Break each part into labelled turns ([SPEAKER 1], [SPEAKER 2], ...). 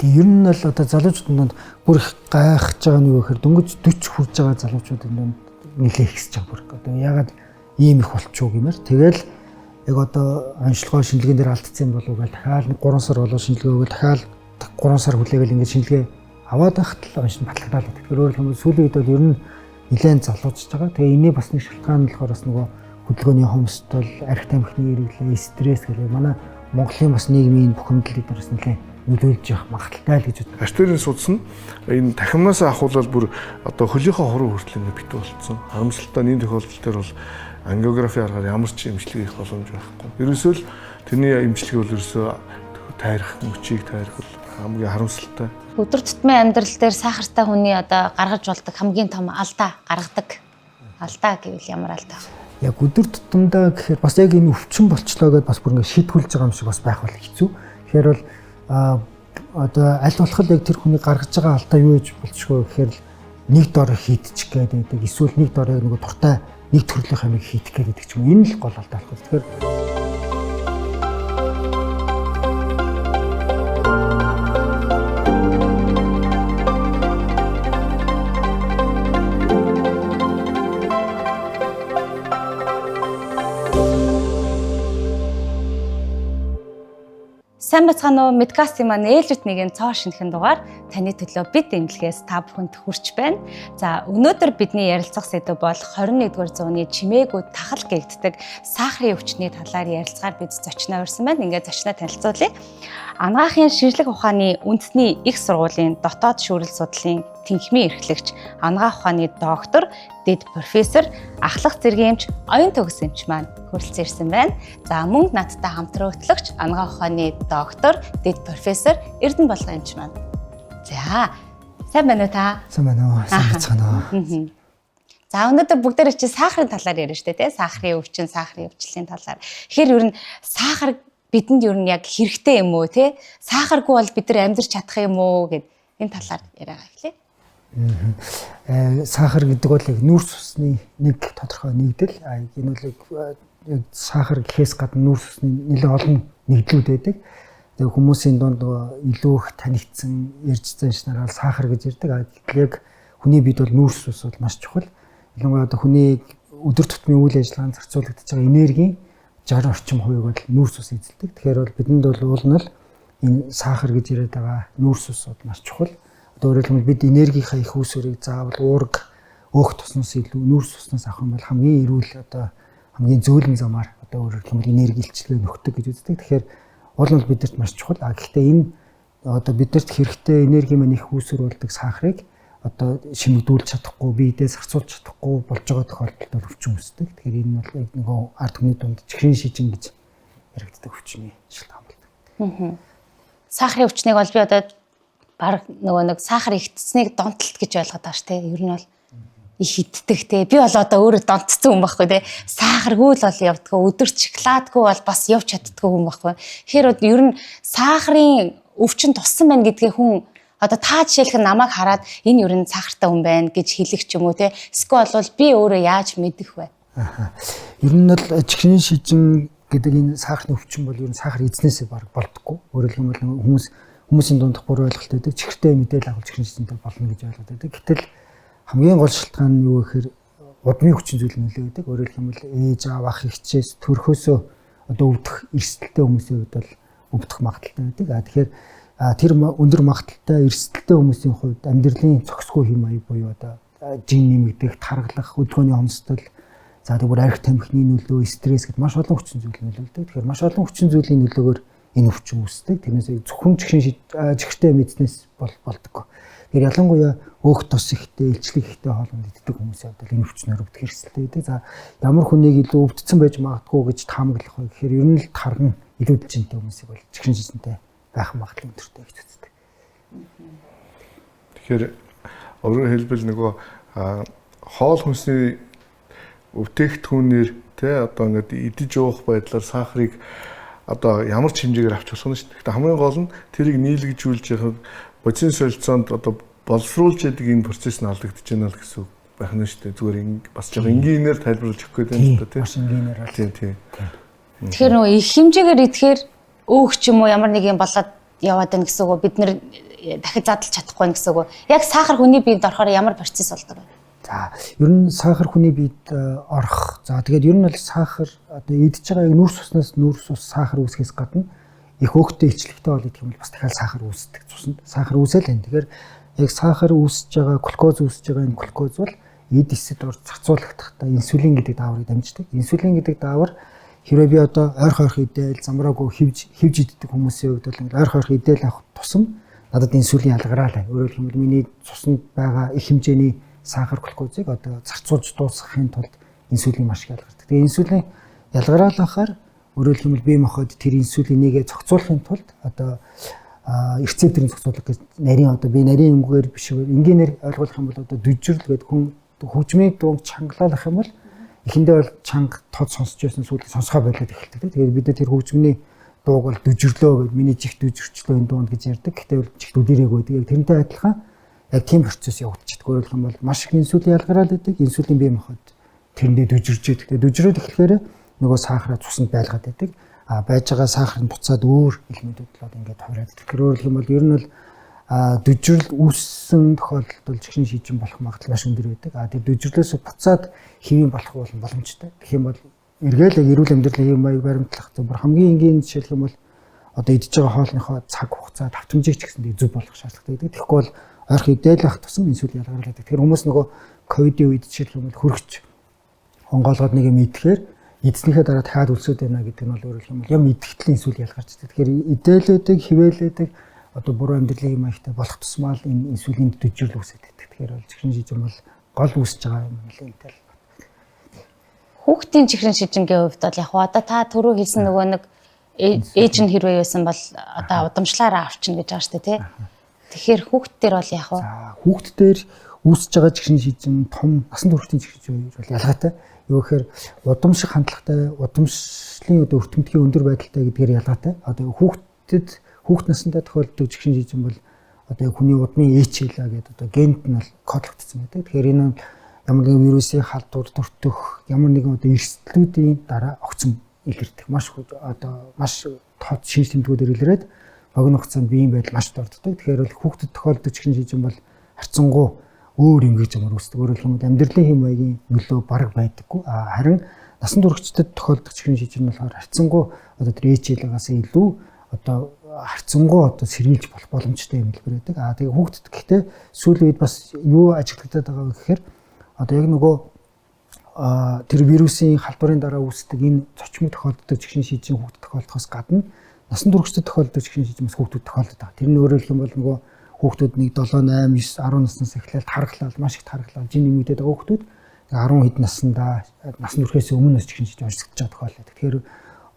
[SPEAKER 1] Тэгээ ер нь л одоо залуучуудын донд бүр их гайхаж байгаа нь юу гэхээр дөнгөж 40 хүрж байгаа залуучуудын донд нэлээд ихсэж байгаа бүр. Одоо ягаад ийм их болчихоо гэмээр. Тэгэл яг одоо онцлогоо шинжилгээнд дээр алдсан болов уу гэж дахиад 3 сар болоо шинжилгээ өгөөл дахиад 3 сар хүлээгээл ингээд шинжилгээ аваад байхад л онцлог баталгаалаад байдаг. Тэгэхээр өөрөөр хэлбэл сүүлийн үед бол ер нь нэлээд залуучж байгаа. Тэгээ энэний бас нэг шалтгаан нь болохоор бас нөгөө хөдөлгөөний хомсдол, арх тамхины хэрэглээ, стресс гэх манай Монголын бас нийгмийн бухимдал эднээс нэлээд нөлөөлж явах магадaltaй л гэж боддог.
[SPEAKER 2] Артерийн судас нь энэ тахимнаас ахуулаад бүр одоо хөлийнхөө хоруу хүртэл ингэ битүү болцсон. Харамсалтай энэ тохиолдол төр бол ангиографи аргаар ямар ч эмчилгээ хийх боломж байхгүй. Ерөөсөө л тэрний эмчилгээ бол ерөөсөө тайрах, мөчийг тайрах бол хамгийн харамсалтай.
[SPEAKER 3] Өдөр тутмын амьдрал дээр сахартай хүний одоо гаргаж болдог хамгийн том алдаа гаргадаг. Алдаа гэвэл ямар алдаа?
[SPEAKER 1] Яг өдөр тутамдаа гэхээр бас яг энэ өвчин болчлоо гэдээ бас бүр ингэ шийтгүүлж байгаа юм шиг бас байх бол хэцүү. Тэгэхээр бол одоо аль болох яг тэр хүний гаргаж байгаа алдаа юу гэж болчихгоо гэхээр нэг дор хийдчих гээд байдаг. Эсвэл нэг дор яг нэг туртай нэг төрлийн амиг хийх гээд байдаг ч юм. Энэ л гол алдаа болох. Тэгэхээр
[SPEAKER 3] Сайн бацгаана уу, Медкастын маань ээлжит нэгэн цоо шинэхэн дугаар таны төлөө бид эмнэлгээс та бүхэнд хүрч байна. За өнөөдөр бидний ярилцах сэдв бол 21-р зууны чимээгүй тахал гэгддэг сахарын өвчний талаар ярилцгаар бид зочноо урьсан байна. Ингээд зочноо танилцуулъя. Анагаахын шинжлэх ухааны үндэсний их сургуулийн дотоод шүүрэл судлалын тэнхимийн эрхлэгч, анагаах ухааны доктор, дэд профессор, ахлах зэрэгэмч, оюун төгс эмч маань хүрэлцэн ирсэн байна. За мөн надтай хамтран хөтлөгч, анагаах ухааны доктор, дэд профессор, Эрдэнэ Болгон эмч маань. За сайн байна уу та?
[SPEAKER 1] сайн байна уу? Сайн бацгаана уу?
[SPEAKER 3] За өнөөдөр бүгдээрээ чи сахарын талаар ярина шүү дээ, тий? Сахарын өвчин, сахарын өвчлөлийн талаар. Тэгэхээр ер нь сахар бидэнд ер нь яг хэрэгтэй юм уу, тий? Сахаргүй бол бид нар амьдрч чадах юм уу гэд энэ талаар яриагаа эхлэе.
[SPEAKER 1] Сахар гэдэг бол яг нүүрс усны нэг тодорхой нэгдэл. Энэ бол яг сахар гэхээс гадна нүүрс усны нэлээд олон нэгдлүүд байдаг. Тэгээ хүмүүсийн донд илүү их танигдсан ярьж заншнараа сахар гэж ярьдаг. Яг хүний бид бол нүүрс ус бол маш чухал. Ялангуяа одоо хүний өдөр тутмын үйл ажиллагаанд зарцуулагдаж байгаа энергийн 60 орчим хувийг бол нүүрс ус эзэлдэг. Тэгэхээр бол бидэнд бол уул нь энэ сахар гэж яриад байгаа нүүрс усуд маш чухал. Өөрөөр хэлбэл бид энергийнхаа их үүсвэрийг заавал уурга өөх туснаас илүү нүүрс уснаас авах юм бол хамгийн эрүүл одоо хамгийн зөөлөн замаар одоо өөрөөр хэлбэл энерги илчлээ нөхдөг гэж үздэг. Тэгэхээр уул нь бидэрт маш чухал. Гэхдээ энэ одоо бидэрт хэрэгтэй энерги маань их үүсвэр болдог сахарыг одоо шимэгдүүлж чадахгүй, биедээ зарцуулж чадахгүй болж байгаа тохиолдолд бол өвчин үүсдэг. Тэгэхээр энэ бол нөгөө ард түмний дунд чихрийн шижин гэж яригддаг өвчний шалтгаан болдог.
[SPEAKER 3] Сахарын өвчнийг бол би одоо баг нөгөө нэг сахар ихтсэнийг донтолт гэж ойлгоод байгаа ш, тэ. Ер нь бол их иддэг, тэ. Би бол одоо өөрөө донтцсон хүн байхгүй, тэ. Сахаргүй л бол явдгаа, өдөрт шоколадгүй бол бас явж чаддгүй хүн байхгүй. Тэгэхээр ер нь сахарын өвчин туссан байна гэдгээ хүн одоо та жишээлх нь намайг хараад энэ ер нь сахартай хүн байна гэж хэлэх ч юм уу, тэ. Эсвэл бол би өөрөө яаж мэдэх вэ?
[SPEAKER 1] Ер нь бол чихрийн шижин гэдэг энэ сахарын өвчин бол ер нь сахар эзнээсээ баг болдоггүй. Өөрөөр хэлбэл хүмүүсийн дунд буруу ойлголт байдаг. Чихртэй мэдээлэл агуулж чихрийн шижинтэй болно гэж ойлгоод байдаг. Гэтэл хамгийн гол шалтгаан нь юу гэхээр удмын хүчин зүйл нөлөө байдаг. Өөрөөр хэлбэл ээж аав ах эгчээс төрхөөсөө одоо өвдөх эрсдэлтэй хүмүүсийн хувьд бол өвдөх магадaltaй байдаг. Тэгэхээр тэр өндөр магадaltaй эрсдэлтэй хүмүүсийн хувьд амьдралын зохисгүй хэм маяг буюу одоо жин нэмэгдэх, тархлах, өдгөөний хомсдол, за тэгвэл арх тамхины нөлөө, стресс гэдэг маш олон хүчин зүйл нөлөөлдөг. Тэгэхээр маш олон хүчин зүйлийн нөлөөгөөр энэ өвчин үүсдэг. Тэрнээс зөвхөн чихртэй мэдснээс болдог. Тэгэхээр ялангуяа өөх тус ихтэй, илчлэг ихтэй хоолнд иддэг хүмүүсийн хувьд энэ өвчнөр өвдөх хэрэгсэлтэй байдаг. За ямар хүнийг илүү өвдсөн байж магадгүй гэж таамаглах вэ гэхээр ер нь л тарган илүү жинтэй хүмүүсийг бол чихрийн шижинтэй байх магадлал өндөртэй гэж үздэг.
[SPEAKER 2] Тэгэхээр өөрөөр хэлбэл нөгөө хоол хүнсний өвтөөгтхүүнээр тэ одоо ингээд идэж уух байдлаар сахарыг одоо ямар ч хэмжээгээр авч болох нь шүү дээ. Гэхдээ хамгийн гол нь тэрийг нийлгэжүүлж яхад бодис солилцоонд одоо боловсруулж яадаг энэ процесс нь алдагдаж байна л гэсэн байх нь шүү дээ. Зүгээр бас жоо энгийнээр тайлбарлаж өгөх гэдэг юм да тийм.
[SPEAKER 1] Бас энгийнээр
[SPEAKER 2] тийм.
[SPEAKER 3] Тэгэхээр нөгөө их хэмжээгээр идэхээр өөх ч юм уу ямар нэг юм болоод яваад байна гэсэн үг. Бид нэр дахиж задлж чадахгүй байна гэсэн үг. Яг сахар хүний биед орохоор ямар процесс болдог вэ?
[SPEAKER 1] За ер нь сахар хүний биед орох. За тэгээд ер нь бол сахар одоо идж байгаа яг нүүрс ус сахар үүсгэхээс гадна их хөөгтэй ичлэгтэй бол идэх юм бол бас дахиад сахар үүсдэг цуснд. Сахар үүсэл энэ. Тэгэхээр яг сахар үүсэж байгаа, глюкоз үүсэж байгаа энэ глюкоз бол эд эсэд ор зохицуулахдаа инсулин гэдэг дааврыг дамждаг. Инсулин гэдэг даавар хэрвээ би одоо ойрхон идээл замраагүй хивж иддэг хүмүүсийн хувьд бол ойрхон идээл авах тусам надад инсулин ялгараалаа. Өөрөөр хэлбэл миний цуснд байгаа их хэмжээний сахар глюкозыг одоо зарцуулж дуусгахын тулд инсулин маш их ялгардаг. Тэгээ инсулин ялгараалахаар өөрөөр хэлбэл бие махбод тэр инсулинийг зохицуулахын тулд одоо рецепторын зохицуулах гэж нарийн одоо би нарийн өнгөөр биш энгийнээр ойлгох юм бол одоо дүжрэл гэдэг хүн хөгжмийн дунд чангалуулах юм бол эхэндээ бол чанга тод сонсч байсан сүүлд сонсгоо болоод эхэлдэг. Тэгэхээр бид тэр хөгжмөний дууг бол дүжрлөө гэж миний чих дүжрчлөө энэ дунд гэж ярьдаг. Гэхдээ бол чих дүдэрэг байдаг. Яг тэрнтэй адилхан яг тийм процесс явагдчихдаг. Өөрөөр хэлбэл маш их инсулин ялгараад байдаг. Инсулин бие махбод тэрэндээ дүжирж байдаг. Тэгээ дүжрээд эхлэхээр нөгөө сахараа цуснд байлгаад байдаг. Байж байгаа сахар нь буцаад өөр элементүүд болоод ингээд хувираад. Тэгэхээр өөрөөр хэлбэл ер нь бол дүжрэл үүссэн тохиолдолд бол чихрийн шижин болох магадлал маш өндөр байдаг. Тэр дүжрлээс буцаад хэвийн болох бол боломжтой. Тэгэх юм бол эргээл эрүүл амьдралын хэв маяг баримтлах зөв хамгийн энгийн жишээлх юм бол одоо идж байгаа хоолныхоо цаг хугацаа давтамжийг ч гэсэн зөв болох шаардлагатай гэдэг. Тэгэхгүй бол ойрхон идээл ах тусам инсулин ялгаруулдаг. Тэгэхээр хүмүүс нөгөө ковидын үед жишээлх юм бол хөргөч онгоолгоод нэг юм идэхээр эдснийхээ дараа дахиад өлсөд байна гэдэг нь бол өөрөөр хэлбэл юм идэхтэл инсулин ялгарч байдаг. Тэгэхээр идээлээдэг, хивээлээдэг одоо буруу амьдралын маягтай болох тусмаа л энэ инсулинд дүжрэл үүсээд байдаг. Тэгэхээр бол чихрийн шижин бол гол үүсэж байгаа юм нэлээдтэй.
[SPEAKER 3] Хүүхдийн чихрийн шижингийн хувьд бол яг одоо та түрүү хэлсэн нөгөө нэг ээж нь хэрвээ байсан бол одоо удамшлаараа авчна гэж байгаа шүү дээ тий. Тэгэхээр хүүхд дээр бол яг
[SPEAKER 1] хүүхд дээр үүсэж байгаа чихрийн шижин том насан туршийн чихрийн шижин бол ялгаатай. Юу гэхээр удамших хандлагатай, удамшлын одоо өртөмтгийн өндөр байдалтай гэдгээр ялгаатай. Одоо хүүхд насндаа тохиолддог чихрийн шижин бол одоо хүний удмын HLA гэдэг одоо генд нь бол кодлогдсон байдаг. Тэгэхээр энэ ямар нэгэн вирусын халдвар төртөх, ямар нэгэн одоо эрсдлүүдийн дараа огцон илэрдэг. Маш тод шинж тэмдгүүдээр илрээд богино хугацаанд биеийн байдал маш дорддог. Тэгэхээр бол хүүхдэд тохиолддог чихрийн шижин бол харьцангуй өөр юм гэж ямар үүсдэг. Өөрөөр хэлбэл амьдралын хэм маягийн нөлөө бараг байдаггүй. Харин насан туршидад тохиолддог чихрийн шижин болохоор харьцангуй одоо тэр HL-аас илүү одоо харьцангуй одоо сэргийлж болох боломжтой юм хэлбэр байдаг. Тэгээ хүүхдэд гэхдээ сүүлийн үед бас юу ажиглагдаад байгаа вэ гэхээр одоо яг нөгөө тэр вирусын халдварын дараа үүсдэг энэ зочмог тохиолддог чихрийн шижин хүүхдэд тохиолдохоос гадна насан туршидад тохиолддог чихрийн шижин бас хүүхдэд тохиолддог байгаа. Тэр нь өөрөөр хэлбэл нөгөө хүүхдүүд нэг 7, 8, 9, 10 наснаас эхлээд тархлал маш их тархлал жин нэмэгдээд байгаа хүүхдүүд 10 хэд наснда насан туршихээс өмнө чихрийн шижин онцлогдож байгаа тохиолдол. Тэгэхээр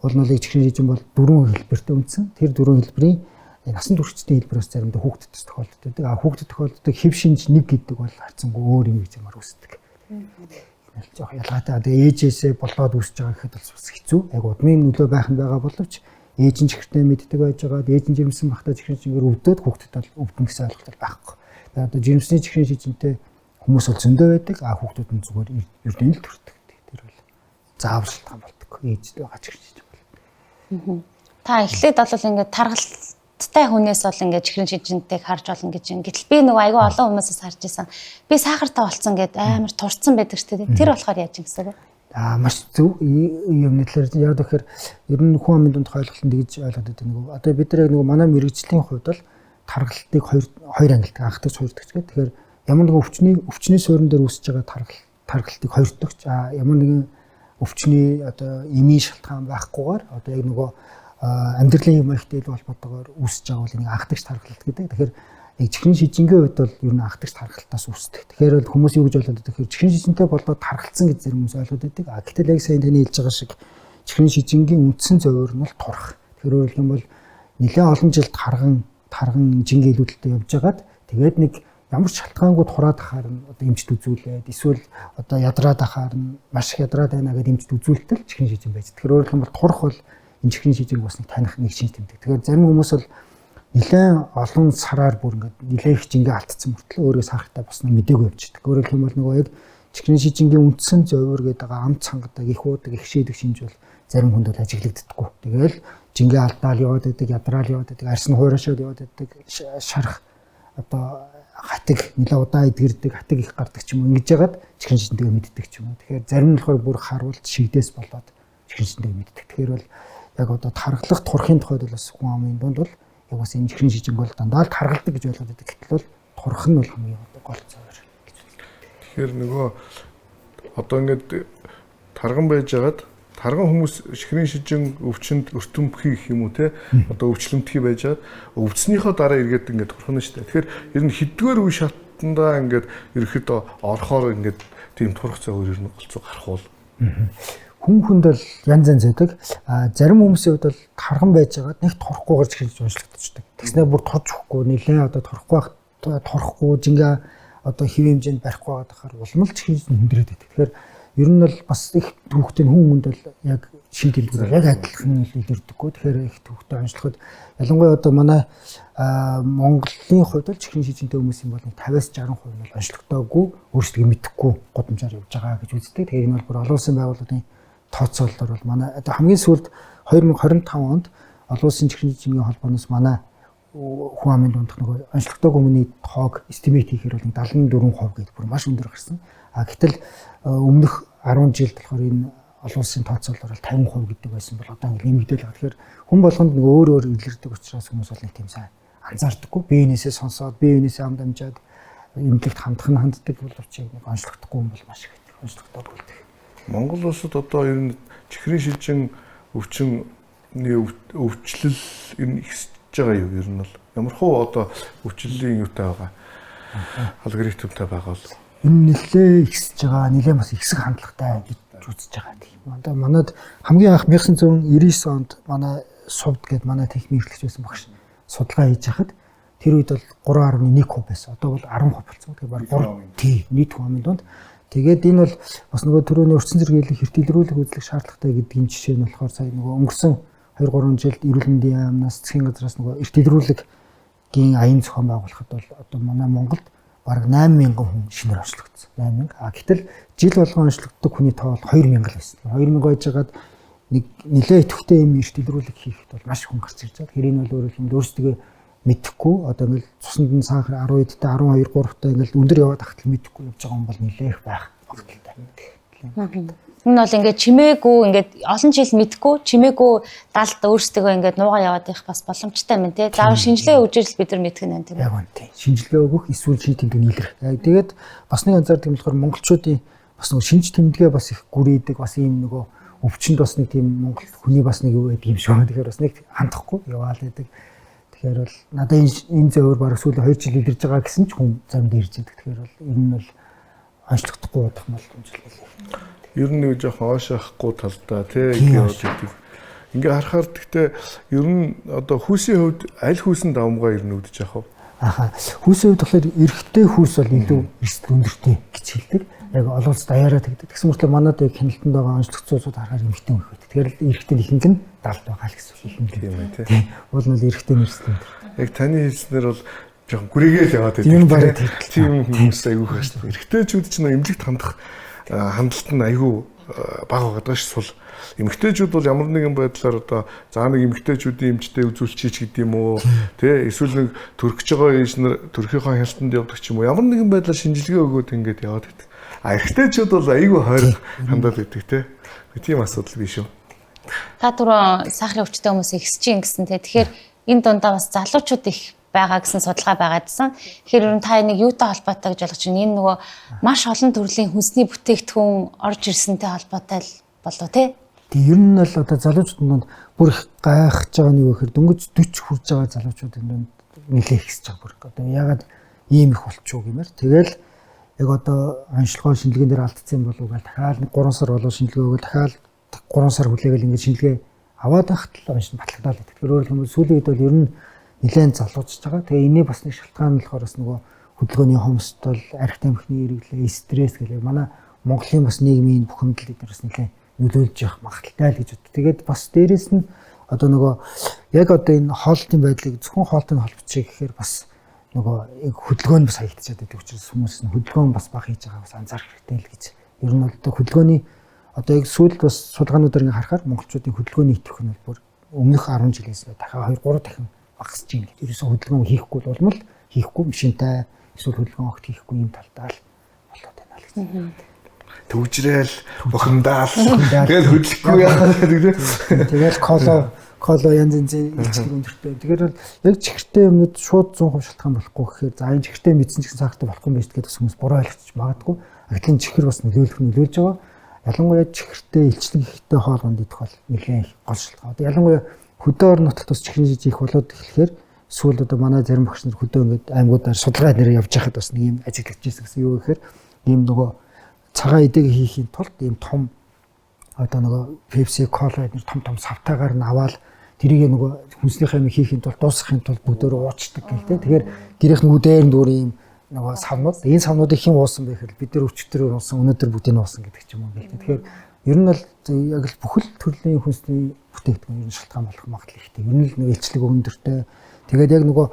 [SPEAKER 1] уул нулыг чихрийн шижин бол 4 хэлбэртэй үндсэн. Тэр 4 хэлбэрийн насан туршидтын хэлбэрээс заримдаа хүүхдэд тохиолддог байдаг. Хүүхдэд тохиолддог хэв шинж 1 гэдэг бол харьцангуй өөр юм гэж ямар үүсдэг. Энэ жоох ялгаатай. Тэгээ ээжээсээ болоод үүсэж байгаа гэхэд бол бас хэцүү. Яг удмын нөлөө байх нь байгаа боловч ээж нь чихртээ мэддэг байж байгаа. Ээж нь жирэмсэн бахтай чихрийн шижингээр өвдөд хүүхдэд бол өвдөн гэсэн ойлголт байхгүй. Тэгээ одоо жирэмсний чихрийн шижинтэй хүмүүс бол зөндөө байдаг. Хүүхдүүд нь зүгээр ердөө л төрдөг. Тэр бол заавал шалтгаан болдог. Ээжд байгаа чихрийн шижин бол.
[SPEAKER 3] Та эхлээд бол ингээд тархалттай хүнээс бол ингээд чихрийн шижинтэйг харж болно гэж юм. Гэтэл би нөгөө айгүй олон хүмүүсээс харж байсан. Би сахартай болцсон гэд амар турцсан байдаг шүү дээ. Тэр болохоор яаж юм гэсэн бэ?
[SPEAKER 1] Маш зөв юм нэтлэр яг тэгэхээр ер нь хүн амын дунд ойлголтод тэгж ойлгоод байдаг нөгөө одоо бид нар яг нөгөө манай мэрэгжлийн хувьд бол тархалтыг хоёр ангилдаг анх дагч хоёр дагч гэх. Тэгэхээр ямар нэгэн өвчний суурин дээр үүсэж байгаа тархалтыг хоёр дагч ямар нэгэн өвчний одоо эмийн шалтгаан байхгүйгээр одоо яг нөгөө амьдралын хэм маягтай илүү холбоотойгоор үүсэж байгаа бол нэг анх дагч тархалт гэдэг. Тэгэхээр яг чихрийн шижингийн хувьд бол ер нь анх дагч тархалтаас үүсдэг. Тэгэхээр бол хүмүүс юу гэж ойлгоод байдаг гэхээр чихрийн шижинтэй болоод тархалцсан гэж зарим хүмүүс ойлгоод байдаг. Гэтэл яг сайн таны хэлж байгаа шиг чихрийн шижингийн үндсэн зөвөр нь бол турах. Тэгэхээр өөрөлдөх юм бол нэлээд олон жилд тарган жингийн илүүдэлтэй явж байгаад тэгээд нэг ямар ч шалтгаангүй тураад ахаар нь одоо эмчд үзүүлээд эсвэл одоо ядраад ахаар нь маш их ядраад байна гэдээ эмчд үзүүлтэл чихрийн шижин байж. Тэгэхээр өөрөлдөх юм бол турах бол энэ чихрийн шижинг бас нэг таних нэг шинж тэмдэг. Тэгэхээр зарим хүмүүс бол нэлээд олон сараар бүр ингээд нэлээд их жингээ алдсан мөртлөө өөрөө сахартай босноо мдээгүй явчихдаг. Өөрөөр хэлбэл нөгөө яг чихрийн шижингийн үндсэн зөвөр гэдэг амт цангадаг их уудаг их шийдэг шинж бол зарим хүнд бол ажиглагддаггүй. Тэгээл жингээ алдаал яваад байдаг, ядраал яваад байдаг, арс нь хуурашаад яваад байдаг, шарах одоо хатаг нэлээд удаа эдгэрдэг, хатаг их гардаг ч юм уу ингэж яагаад чихрийн шижинтэйгээ мэддэг ч юм уу. Тэгэхээр зарим нь болохоор бүр харуулт шигдээс болоод чихрийн шижинтэйгээ мэддэг. Тэгэхээр бол яг одоо тархалах турхын тухайд бол бас хүн амын дунд бол яг бас энэ чихрийн шижинг бол дандаа л тархалдаг гэж ойлгоод байдаг. Гэтэл бол турх нь бол хамгийн одоо гол зөвөр гэж үздэг.
[SPEAKER 2] Тэгэхээр нөгөө одоо ингээд тарган байжгаад тарган хүмүүс чихрийн шижин өвчнөд өртөмхий гэх юм уу те одоо өвчлөмтгий байжгаад өвчснийхөө дараа эргээд ингээд турхна шүү дээ. Тэгэхээр ер нь хэдгээр үе шатндаа ингээд ерөөхдөө орохоор ингээд тийм турх зөөр ер нь голцоо гарах бол
[SPEAKER 1] хүн хүнд бол янз янз байдаг. Зарим хүмүүсийн хувьд бол тарган байжгаад нэг турхгүйгээр чихрийн уншлагдчихдаг. Тэгснээр бүр тож өгөхгүй нэлээ одоо турахгүй жингээ одоо хэв хэмжээнд барихгүй байгаад хахаар улмал чихрийн хүндрээд байдаг. Тэгэхээр ер нь бол бас их түүхтэй хүн хүнд бол яг шин дэлгүүр яг адилхан илэрдэггүй. Тэгэхээр их түүхтэй онцлоход ялангуяа одоо манай Монголын хувьд л чихрийн шижинтэй хүмүүсийн бол 50-60% нь бол онцлогдоогүй өөрсдөө мэдэхгүй гудамжаар явж байгаа гэж үздэг. Тэгэхээр энэ бол бүр олон улсын байгууллагын тооцоололоор бол манай одоо хамгийн сүүлд 2025 онд олон улсын чихрийн шижингийн холбооноос манай хүн амын дундх нөгөө онцлогдоогүй хүний тоог эстимейт хийхээр бол 74% гэдэг бүр маш өндөр гарсан. Гэтэл өмнөх 10 жилд болохоор энэ олон улсын тооцоололоор 50% гэдэг байсан бол одоо ингэ нэмэгдээл байгаа. Тэгэхээр хүн болгонд нэг өөр илэрдэг учраас хүмүүс бол нэг тийм сайн анзаардаггүй. Биенээсээ сонсоод, биенээсээ амд амжаад эмнэлэгт ханддаг боловч нэг онцлогдохгүй юм бол маш их онцлогдоогүй байдаг.
[SPEAKER 2] Монгол улсад одоо ер нь чихрийн шижин өвчний өвчлөл ер нь ихсэж байгаа юу? Ер нь бол ямар хөө одоо өвчлөлийн юутай байгаа алгоритмтай байгаа бол
[SPEAKER 1] энэ нэлээ ихсэж байгаа, нэлээ бас ихсэх хандлагатай гэж үзэж байгаа тийм. Одоо манад хамгийн анх 1999 онд манай сувд гээд манай техник эрхлэгч байсан багш судалгаа хийж хахад тэр үед бол 3.1% байсан. Одоо бол 10% болсон. Тэгэхээр баг 3 тий нийт хүн амын дунд. Тэгээд энэ бол бас нөгөө төрөний өрчсөн зэрэглэлийг хэртэлрүүлэх үзлэх шаардлагатай гэдгийн жишээ нь болохоор сая нөгөө өнгөрсөн 2-3 жилд эрүүл мэндийн яамнаас засгийн газраас нөгөө эртэлрүүлэгийн аян зохион байгуулахад бол одоо манай Монголд бараг 8000 хүн шинээр онцлогдсон. 8000. Гэтэл жил болгон онцлогддог хүний тоо бол 2000 л байсан. 2000 байжгаад нэг нэлээд идэвхтэй юм эртэлрүүлэг хийхэд бол маш хүн гарч ирж байгаа. Тэгэхээр энэ бол өөрөөр хэлбэл өөрсдөө мэдэхгүй одоо ингээл цуснд нь сахар 10 эдтэй 12 3-тай ингээл өндөр яваад ахтал мэдэхгүй явж байгаа юм бол нэлээх байх багталтай.
[SPEAKER 3] Энэ бол ингээд чимээгүй ингээд олон жил мэдгүй чимээгүй далд өөрсдөө ингээд нуугаа яваад их бас боломжтой юм тий. Заавал шинжилгээ өгж ижил бид нар мэдэх нь тийм.
[SPEAKER 1] Яг үнтэй. Шинжилгээ өгөх эсвэл шин тэмдэг нийлэх. Тэгээд бас нэг анзаардаг юм болохоор монголчуудын бас нэг шинж тэмдэгэ бас их гүрээдэг бас ийм нөгөө өвчнөд бас нэг тийм монгол хүний бас нэг юу байдаг юм шиг байна. Тэгэхээр бас нэг хандахгүй яваал байдаг. Тэгэхээр бол надад энэ зөөр бараг сүүл 2 жил илэрж байгаа гэсэн ч хүн замд ирж байдаг. Тэгэхээр бол энэ нь бол онцлогдохгүй бодох мал хэмжлээ.
[SPEAKER 2] Ер нь нэг жоохон оошахгүй талдаа тий яваад байдаг. Ингээ харахаар гэхдээ ер нь одоо хүүсийн хувьд аль хүүсэн давмгаа ер нь үүдэж яах вэ?
[SPEAKER 1] Хүүсийн хувьд болохоор эрэгтэй хүүс бол илүү эрсдэл өндөртэй гэж хэлдэг. Яг олон улсад даяараа тэгдэг. Тэгсэн мөртлөө манад яг хяналтанд байгаа онцлогцоосууд харахаар эмэгтэй хүн их байдаг. Тэгэхээр эрэгтэй ихэнх нь далд байгаа л гэсэн үг юм тий. Уул нь эрэгтэй нэрстэй өндөр.
[SPEAKER 2] Яг таны хэлснээр бол жоохон гүрээгээл яваад байдаг.
[SPEAKER 1] Тийм бараг
[SPEAKER 2] тийм хүмүүс айгүй хааш. Эрэгтэйчүүд чинь эмнэлэгт хандах хандлт нь айгүй бага байгаа ш сул. Эмэгтэйчүүд бол ямар нэгэн байдлаар одоо заа нэг эмэгтэйчүүдийн эмчтэй үзүүлчихийч гэдэг юм уу тий эсвэл нэг төрөж байгаа инженер төрхийнхөө хяналтанд явдаг ч юм уу ямар нэгэн байдлаар шинжилгээ өгөөд ингэж яваад байдаг. Эрэгтэйчүүд бол айгүй хойрог хандаад байдаг тий. Тийм асуудал биш үү?
[SPEAKER 3] Та түрүү сахарын өвчтөй хүмүүс ихсэж ин гэсэн тий. Тэгэхээр энэ дундаа бас залуучууд их байгаа гэсэн судалгаа байгаадсан. Тэгэхээр ер нь та энийг юутай холбоотой гэж ойлгож байна? Энэ нөгөө маш олон төрлийн хүнсний бүтээгдэхүүн орж ирсэнтэй холбоотой болов тий?
[SPEAKER 1] Тэгээ ер нь л одоо залуучуудын дунд бүр их гайхаж байгаа нь юу гэхээр дөнгөж 40 хүрж байгаа залуучуудын дунд нэлээд ихсэж байгаа бүр. Одоо ягаад ийм их болчихоо гэмээр. Тэгэл яг одоо онцлогоо шинжилгээнд дээр алдсан болов уу гэл дахиад 3 сар болоо шинжилгээ өгөөл дахиад 3 сар хүлээгээл ингэж шинжилгээ аваад байхад л онцлог батлагдаал байдаг. Тэгэхээр өөрөөр хэлбэл сүүлийн үед бол ер нь нэлээд залуучж байгаа. Тэгээ энэний бас нэг шалтгаан нь болохоор бас нөгөө хөдөлгөөний хомсдол, арх тамхины хэрэглээ, стресс гэх мэт манай Монголын бас нийгмийн бүхэмдэл эдгээр бас нэлээд нөлөөлж явах магадaltaй л гэж боддог. Тэгээд бас дээрэс нь одоо нөгөө яг одоо энэ хоолтын байдлыг зөвхөн хоолтын холбоцыг гэхээр бас нөгөө хөдөлгөөн бас хаягдчихад байдаг учраас хүмүүс нь хөдөлгөөн бас бага хийж байгаа бас анзаарах хэрэгтэй л гэж. Ер нь бол одоо хөдөлгөөний одоо яг сүүлд бас судалгаануудаар ингээ харахаар монголчуудын хөдөлгөөний итгэх нь бол бүр өмнөх 10 жилээс дахиад 2 3 дахин багасж байна гэдэг. Ерөөсөө хөдөлгөөн хийхгүй бол улмал хийхгүй машинтай эсвэл хөдөлгөөн огт хийхгүй юм талдаа л болоод байна л гэсэн.
[SPEAKER 2] Төвжрээл бохимдаал тэгэл хөдлөхгүй яагаад гэдэг.
[SPEAKER 1] Тэгэл коло янз янзын илчлэг өндөртэй. Тэгэхээр бол яг чихэртэй юмнууд шууд 100% шалтгаан болохгүй гэхээр за энэ чихэртэй мэдсэн ч гэсэн сахартай болохгүй юм байна гэдэг хүмүүс буруу ойлгож магадгүй. Гэтэл чихэр бас нөлөөлж байгаа. Ялангуяа чихэртэй илчлэг ихтэй хоолгонд идэх бол нэлээд гол шалтгаан. Одоо ялангуяа хөдөө орон нутагт бас чихрийн жижиг их болоод эхлэхээр сүүл одоо манай зарим багш нар хөдөө ингээд аймагуудаар судалгаа нэр явж байхад бас нэг юм ажиглаж ирсэн гэсэн юу гэхээр ийм нөгөө цагаан идэг хийхийн тулд ийм том одоо нөгөө Pepsi, Cola эдгээр том савтаагаар нь аваад тэрийг нөгөө хүнснийхээ юм хийхийн тулд дуусгахын тулд бүгдөө уучдаг гэлтэй. Тэгэхээр гэрийнх нь үдээр дүүр ийм нөгөө савнууд энэ савнуудыг хэн уусан бэ гэхээр бид нар өчтөр уусан өнөөдөр бүгдийг уусан гэдэг ч юм уу гэлтэй. Тэгэхээр ер нь бол яг л бүхэл төрлийн хүнсний бүтээгдэхүүн ер нь шалтгаан болох магадлал ихтэй. Ер нь л нэг илчлэг өндөртэй. Тэгээд яг нөгөө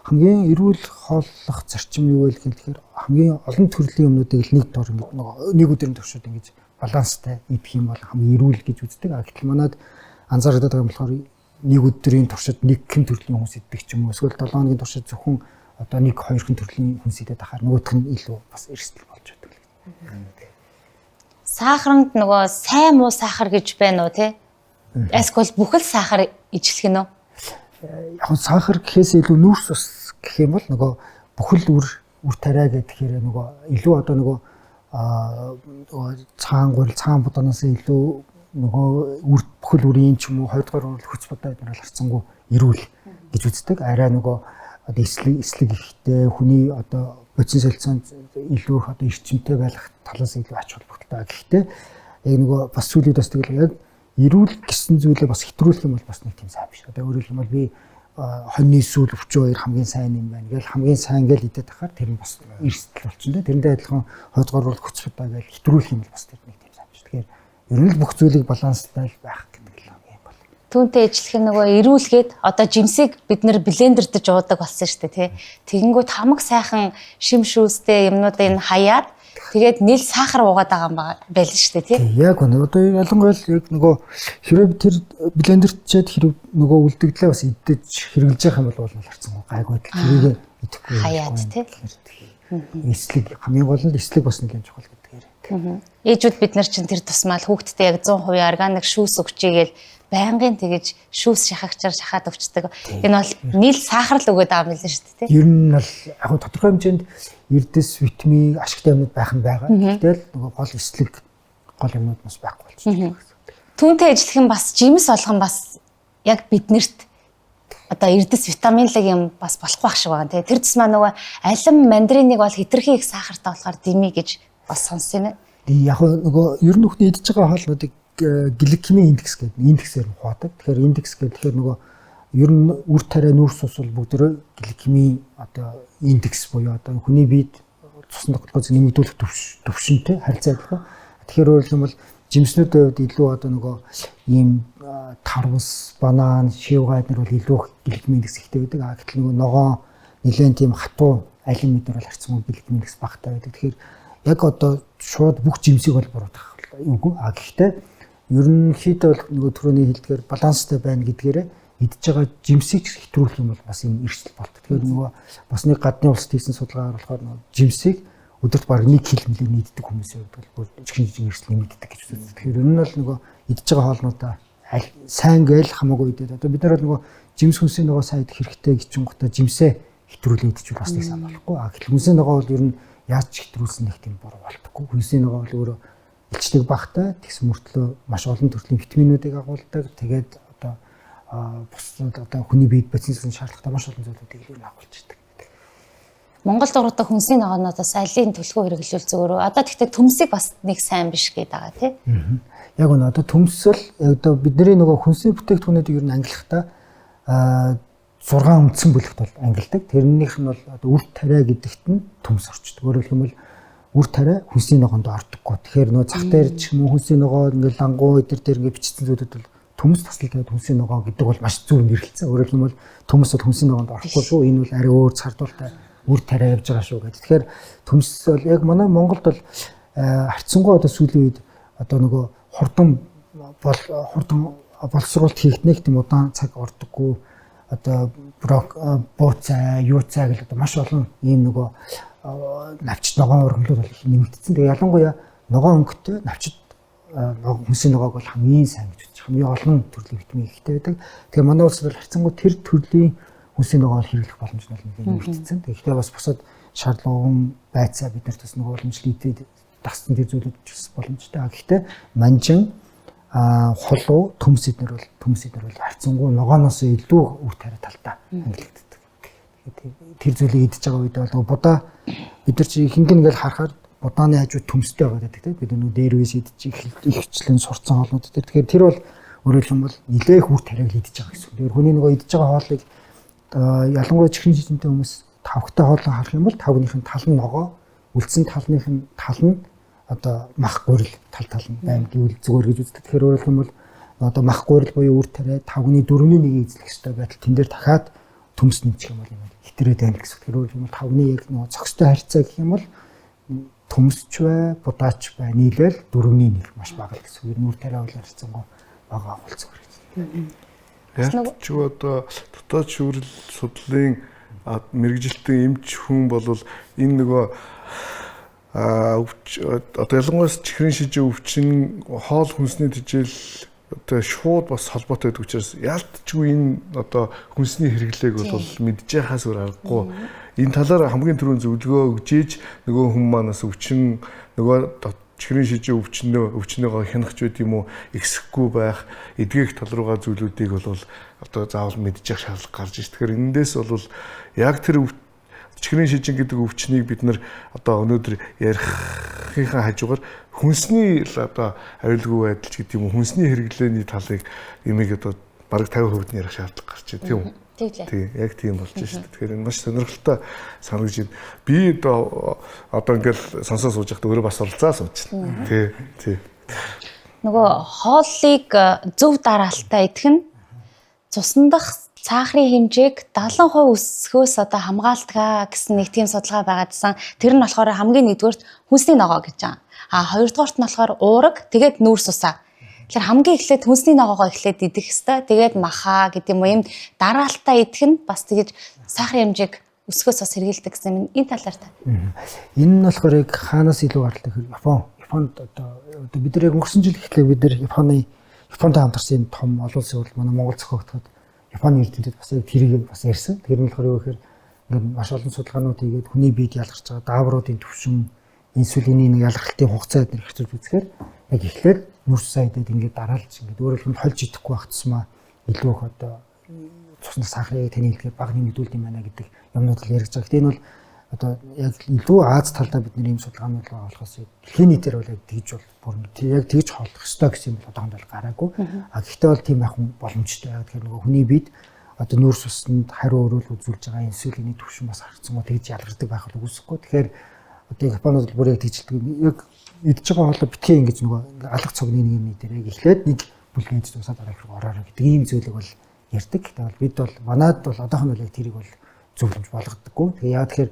[SPEAKER 1] хамгийн эрүүл хооллох зарчим юу вэ гэхээр хамгийн олон төрлийн юмнуудыг л нэг дор нөгөө нэг өдрийн туршид ингэж баланстай идэх юм бол хамгийн эрүүл гэж үздэг. Гэтэл манад анзаардаг юм болохоор нэг өдрийн туршид нэг хэн төрлийн хүнс идэх ч юм уу эсвэл 7 хоногийн туршид зөвхөн одоо нэг 2 хэн төрлийн хүнс идэх тахаар нөгөөх нь илүү бас эрсдэл болж байдаг.
[SPEAKER 3] Сахарнд нөгөө сайн муу сахар гэж байна уу те? Эсвэл бүхэл сахар ижлэх нь үү?
[SPEAKER 1] Яг сахар гэхээс илүү нүүрс ус гэх юм бол нөгөө бүхэл үр тариа гэхээр нөгөө илүү одоо нөгөө цагаан будааноос илүү нөгөө бүхэл үрийн ч юм уу 2 дугаар үр хүч бодоо эдгээр харцсангүй эрүүл гэж үздэг. Арай нөгөө одоо эслэг ихтэй хүний одоо бодис солилцоонд илүү их одоо эрчимтэй байх талаас илүү ач холбогдолтой. Гэхдээ яг нөгөө бас сүлээд бас тэгэл яг эрүүл гэсэн зүйлээ бас хэтрүүлэх юм бол бас нэг тийм сайн биш. Одоо өөрөөр хэлбэл би хоньны сүүл өвчөө хамгийн сайн юм байна. Ингээл хамгийн сайн гэж идэх тахаар тэр нь бас эрсдэл болчихно. Тэрэндээ адилхан 2 дугаар бол хүч бодоо гэж хэтрүүлэх юм бол бас тэр нэг тийм сайн биш. Тэгэхээр ер нь л бүх зүйлийг баланстай байх гэдэг л юм бол.
[SPEAKER 3] Түүнтэй ижлэх нөгөө эрүүлгээд одоо жимсийг бид нэр блендердэж уудаг болсон шүү дээ тий. Тэгэнгүүт хамаг сайхан шим шүүстэй юмнуудыг нь хаяад тэгээд нийл сахар уугаад байгаа юм байл шүү дээ тий.
[SPEAKER 1] Яг үнэ. Одоо ялангуяа л яг нөгөө хэрэг тэр блендерчээд хэрэг нөгөө үлдэгдлээ бас идэж хэрэглэж явах юм бол харцсан гайгүй тэрийг идэхгүй
[SPEAKER 3] хаяад тий.
[SPEAKER 1] Эслэг хамгийн гол нь эслэг бас нэг юм чухал гэдгээр.
[SPEAKER 3] Ээжүүд бид нар чинь тэр тусмал хүүхдтэй яг 100% органик шүүс өгчээгээл байнгын тэгэж шүүс шахагчаар шахаад өгчдөг. Энэ бол нийл сахар л өгöd байгаа юм л шүү дээ тий.
[SPEAKER 1] Ер нь бол яг тодорхой хэмжээнд эрдэс, витамин, ашигтай юмнууд байх нь байгаа. Гэтэл нөгөө гол эслэг гол юмнууд бас байхгүй болчихсон.
[SPEAKER 3] Түүнтэй ажиллах нь бас жимс олгон бас яг биднэрт одоо эрдэс витаминлэг юм бас болохгүй ах шиг байгаа тий. Тэр тусмаа нөгөө алим мандариныг бол хитрхи их сахартай болохоор дими гэж бас сонссон юм.
[SPEAKER 1] Яг нөгөө ер нь бүхний идэж байгаа хоолнуудыг гликемийн индекс гэдэг индексээр хуваадаг. Тэгэхээр индекс гэхээр нөгөө ер нь үр тариа нүүрс ус бол бүгдөө гликемийн одоо индекс буюу одоо хүний биед цусны тогтолцоог нэмэгдүүлэх төвшөнтэй харьцаалах. Тэгэхээр өөрөөр хэлбэл жимснүүдийн хувьд илүү одоо нөгөө ийм тарвас, банан, шивга эдгээр бол илүү гликемийн индекс ихтэй байдаг. Гэтэл нөгөө ногоон нэлээд тийм хатуу алим эдгээр бол харьцангуй гликемийн индекс багатай байдаг. Тэгэхээр яг одоо шууд бүх жимсийг бол буруутгах үгүй. Гэхдээ ерөнхийдөө бол нөгөө түрүүний хэлдгээр баланстай байна гэдгээрээ идж байгаа жимсийг хэтрүүлэх юм бол бас юм эрсдэл болдог. Тэгэхээр нөгөө бас нэг гадны улсад хийсэн судалгаагаар болохоор нөгөө жимсийг өдөрт баг 1 кг нийддэг хүмүүсийн хувьд бол чихрийн эрсдэл нэмэгддэг гэж үздэг. Тэгэхээр ер нь бол нөгөө идж байгаа хоолнуудаа сайн гээл хамаагүй идээд одоо бид нар бол нөгөө жимс хүнсийн нөгөө сайн идэх хэрэгтэй гिचингуудаа жимсээ хэтрүүлээ идчихвэл бас нэг сайн болохгүй. Гэтэл хүнсийн нөгөө бол ер нь яаж хэтрүүлсэн нэг тийм буруу болтоггүй. Хүнсийн нөгөө бол өөрөө илчдэг багтай тэгс мөртлөө маш олон төрлийн витаминуудыг агуулдаг. Тэгээд одоо бусад одоо хүний биед бодисны шаардлагатай маш олон зүйлүүдийг л агуулж ирдэг.
[SPEAKER 3] Монгол дуруутай хүнсний ногоонуудаас алийг төлхөө хэрэглүүл зөвөрөө. Одоо тэгтээ төмсийг бас нэг сайн биш гэдэг байгаа тий.
[SPEAKER 1] Яг үнэ одоо төмсөл одоо бидний нөгөө хүнсний бүтээгдэхүүнүүдийг ер нь ангилахдаа 6 үндсэн бүлэгт бол ангилдаг. Тэрнийх нь бол одоо үр тариа гэдэгт нь төмс орчдөг. Өөрөөр хэлбэл үр тариа хүнсний ногоонд ордоггүй. Тэгэхээр нөгөө цах дээр ч юм уу хүнсний ногоо ингээл лангуу эдэр дээр ингээд бичсэн зүйлүүд бол төмс тасалдаг хүнсний ногоо гэдэг бол маш зөв нэрлэлцэн. Өөрөөр хэлбэл төмс бол хүнсний ногоонд орохгүй шүү. Энэ бол арай өөр цардуултай үр тариа явж байгаа шүү гэдэг. Тэгэхээр төмс бол яг манай Монголд бол харьцангуй одоо сүүлийн үед одоо нөгөө хурдан боловсруулалт хийхнэх тийм удаан цаг ордоггүй одоо бууцаа, юуцаа гэл одоо маш олон ийм нөгөө навчит ногоон өргөмлүүд бол нэмэгдсэн. Тэгээ ялангуяа ногоон өнгөтэй навчит хүнсийн ногоог бол хамгийн сайн гэж үзэж хамгийн олон төрлийн витамин ихтэй байдаг. Тэгэхээр манай улсад бол харьцангуй тэр төрлийн хүнсийн ногоог хэрэглэх боломж нь нэмэгдсэн. Тэгэхээр бас бусад шаардлага байцаа бид нарт бас нөгөө уламжлалт дассан тэр зүйлүүд ч боломжтой. Гэхдээ манжин холуу төмс эднэр бол харьцангуй ногооноос илүү үр тариа талтай ангилагддаг. Тэр зүйлийг идэж байгаа үед бол будаа бид нар чи ихэнх нь ингээл харахаар будааны хажууд төмстэй байгаа гэдэг тийм бид нөгөө дээрвээс идэж ихчлэн сурцсан хоолнууд дээр. Тэгэхээр тэр бол өөрөөр хэлбэл нэлээх үр тариаг л идэж байгаа гэсэн. Тэгэхээр хүний нөгөө идэж байгаа хоолыг ялангуяа чихрийн шижинтэй хүмүүс тавхтай хоолоо харах юм бол тавгийнхын тал нь ногоо, үлдсэн талныхын тал нь одоо мах гурил тал нь байна гэвэл зүгээр гэж үздэг. Тэгэхээр өөрөөр хэлбэл одоо мах гурил буюу үр тариа тавгны 4-1 эзлэх ёстой байтал тэн дээр дахиад төмс нэмчих юм бол юм хитрээд байна гэсэн. Тэгэхээр өөрөөр хэлбэл тавгны яг нөгөө зохистой харьцаа гэх юм бол төмсч бай, будаач бай нийлээл 4-1 маш бага гэсэн. Үр тариа бол харьцангуй бага болцсон хэрэг.
[SPEAKER 2] Яг ч одоо дотоод шүүрэл судлалын мэрэгжилтийн эмч хүн бол энэ нөгөө одоо ялангуяа чихрийн шижин өвчин хоол хүнсний тэжээл одоо шууд бас холбоотой байдаг учраас яалтчгүй энэ одоо хүнсний хэрэглээг бол мэдж яхаас өөр аргагүй энэ талаар хамгийн түрүүнд зөвлөгөө өгжээж нөгөө хүн манаас өвчин нөгөө чихрийн шижин өвчнөөгөө хянахч байд юм уу эксэхгүй байх эдгэх тал руугаа зүйлүүдийг бол одоо заавал мэдж явах шаардлага гарч иж. Тэгэхээр энэндээс бол яг тэр чихрийн шижин гэдэг өвчнийг бид нар одоо өнөөдөр ярихын хажуугаар хүнсний одоо аюулгүй байдал гэдэг юм уу хүнсний хэрэглээний талыг имийг одоо бараг 50% нь ярих шаардлага гарч байна тийм үү? Тийм яг тийм болж шүү дээ. Тэгэхээр энэ маш сонирхолтой санагдаж байна. Би одоо ингээл сонсоо сууж байхад өөрөө бас оролцоо сууж байна. Тий.
[SPEAKER 3] Нөгөө хооллыг зөв дараалтаа идэх нь цусны дах цаахрын хэмжээг 70% өсөхөөс одоо хамгаалдаг гэсэн нэг тийм судалгаа байгаадсан. Тэр нь болохоор хамгийн нэгдүгээрт хүнсний ногоо гэж байгаа. Хоёрдугаарт нь болохоор уураг, тэгээд нүүрс усаа. Тэгэхээр хамгийн эхлээд хүнсний ногоогоо эхлээд идэх хэвээр. Тэгээд махаа гэдэг юм уу юм дараалтаа идэх нь бас тэгэж сахарын хэмжээг өсөхөөс бас хэрэгэлдэг гэсэн юм. Энэ талаар та.
[SPEAKER 1] Энэ нь болохоор яг хаанаас илүү гаралтай гэхээр Японд одоо бид нар яг өнгөрсөн жил эхлээ бид нар Японтой хамтарсан том олон улсын хурал манай Монгол зохиогдоход Японы эрдэмтэд бас яг тэрийг бас ярьсан. Тэр нь болохоор юу гэхээр ингээд маш олон судалгаанууд хийгээд хүний биед ялгарч байгаа даавруудын түвшин, инсулины нэг ялгалтын хугацаа эдгээр хэрчүүлж үзэхээр яг эхлээд нүрс сайдад ингээд дараалж ингээд өөрөөр хэлбэл хольж идэхгүй байх тусмаа илүү их одоо цусны сахарыг таны хэлдгээр бага нэмэгдүүлдэг юм байна гэдэг юмнууд л яригдж байгаа. Энэ бол одоо яг илүү Аз талдаа бид нэр ийм судалгаанууд болохоос дэлхийн нийтээр бол яг тэгж бол бүр яг тэгж хооллох ёстой гэсэн юм бол одоохонд бол гараагүй. Гэхдээ бол тийм байх боломжтой. Тэгэхээр нөгөө хүний биед одоо нүрс усанд хариу өрөөл үзүүлж байгаа инсулины түвшин бас харцсангүй тэгж ялгардаг байх бол үгүйсэхгүй. Тэгэхээр одоо Японууд бүр яг тэгжилдэг. Яг идж байгаа хоолой битгий ингэж нөгөө алга цогны нэг юм дээр яг эхлээд нэг бүлгийн идэж усаад орох ороорой гэдэг ийм зүйлийг бол ярьдаг. Гэтэл бол бид бол манад бол одоохон бол яг тэрийг бол зөвлөмж болгодоггүй. Тэгээ яа тэгэхээр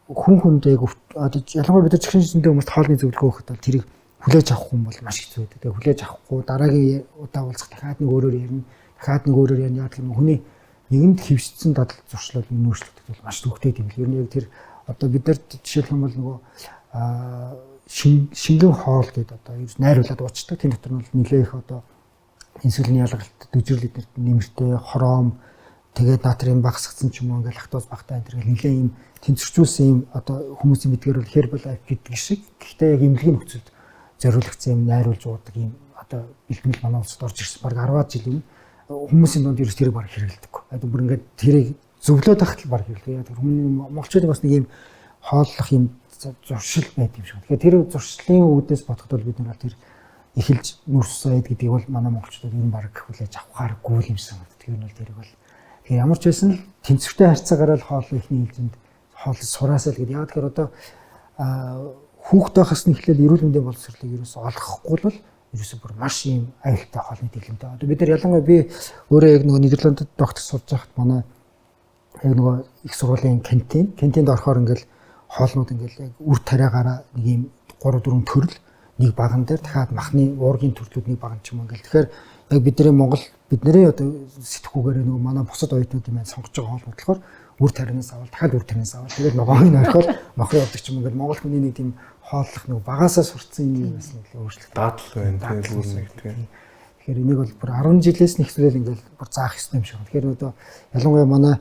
[SPEAKER 1] хүн хүнд яг одоо ялангуяа бид нар чихрийн шижинтэй хүмүүст хоолны зөвлөгөө өгөхөд бол тэрийг хүлээж авах хүн бол маш хэцүү байдаг. Тэгээ хүлээж авахгүй дараагийн удаа уулзах дахиад нэг өөрөөр ярина. Дахиад нэг өөрөөр ярина. Яа гэвэл хүний нэгэнд хөвсцэн дадал зуршлал нөөцлөгдөх бол маш төвхтэй юм л. Ер нь яг тэр одоо бид нар жишээлх юм бол нөгөө шингэн хоол гэдэг одоо ер нь найруулад уучдаг. Тэн дотор нь бол нэлээ их одоо инсулины ялгалт, дэвжирлэг нэмэртэй, хором тэгээд натрийн багасгсан ч юм уу ингээл лактоз багтаа энэ нэлээ юм тэнцвэржүүлсэн юм одоо хүмүүсийн мэдгээр бол Herbalife гэдэг шиг. Гэхдээ яг эмнэлгийн нөхцөлд зориулагдсан юм найруулж уудаг юм одоо бэлтгэл манай улсад орж ирсэн баг 10 жил юм. Хүмүүсийн донд ерөөс тэрийг баг хэрэглэдэггүй. Одоо бүр ингээд тэрийг зөвлөөд ахт л баг хэрэглэдэг. Яг хүмүүс монголчууд бас нэг юм хооллох юм зуршил байд юм шиг. Тэгэхээр тэр зуршлын үүднээс бодоход бол бид нар тэр эхэлж нүрс сайд гэдгийг бол манай монголчууд ер нь баг хүлээж авахааргүй юм санагдав. Тэр нь бол тэрийг бол тэгэхээр ямар ч байсан л тэнцвэртэй харьцаагаар л хоол ихний хилжинд хоол сураасаа л гэдэг. Яг тэгэхээр одоо хүүхдээ хасны эхлээл эрүүл мэндийн боловсролыг ерөөсө олгохгүй бол ерөөсө бүр маш юм аюултай хоолны дэглэмтэй. Одоо бид нар ялангуяа би өөрөө яг нөгөө Нидерландд доктор сурж байхад манай яг нөгөө их сургуулийн кантинд орохоор ингээл хоолнууд ингээл яг үр тариагаараа нэг юм 3-4 төрөл нэг баган дээр дахиад махны уургийн төрлүүд нэг баган ч юм ингээл тэгэхээр яг бидний одоо сэтгүүгээр нөгөө манай бусад оюутнууд юм сонгож байгаа хоол бодлохоор үр тарианаас аваад дахиад үр тарианаас аваад тэгээд ногоог нь орхиод мохроо явдаг ч юм ингээд Монгол хүний нэг тийм хооллох нэг багасаа сурцсан юм байсан л өөрчлөлт.
[SPEAKER 2] Даатал байна тийм бүр нэг тийм.
[SPEAKER 1] Тэгэхээр энийг бол бүр 10 жилээс нэгтлэл ингээд бүр заах ёстой юм шиг байна. Тэгэхээр одоо ялангуяа манай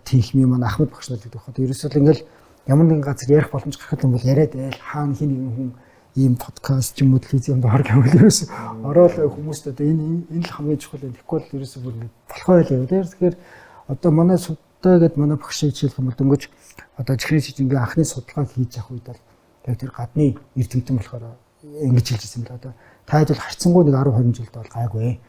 [SPEAKER 1] техникийн манай Ахмад багш нар гэдэг хаад ерөөсөө ингээл ямар нэгэн газар ярих боломж гаргах юм бол яриад байл хаана хин нэгэн хүн ийм подкаст ч юм уу телевизэнд орох юм бол ерөөсөө ороод хүмүүст одоо энэ л хамгийн чухал юм. Тэгэхгүй бол ерөөсөө бүр болохгүй л юм. Тэгэхээр одоо манай судалгаа гэдэг манай багш хичээлх юм бол дөнгөж одоо чихрийн шижингийн анхны судалгааг хийж явах үед бол яг тэр гадны эрдэмтэн болохоор ингэж хэлж ирсэн юм л одоо та хэд бол харьцангуй нэг 10 20 жилд бол гайгүй.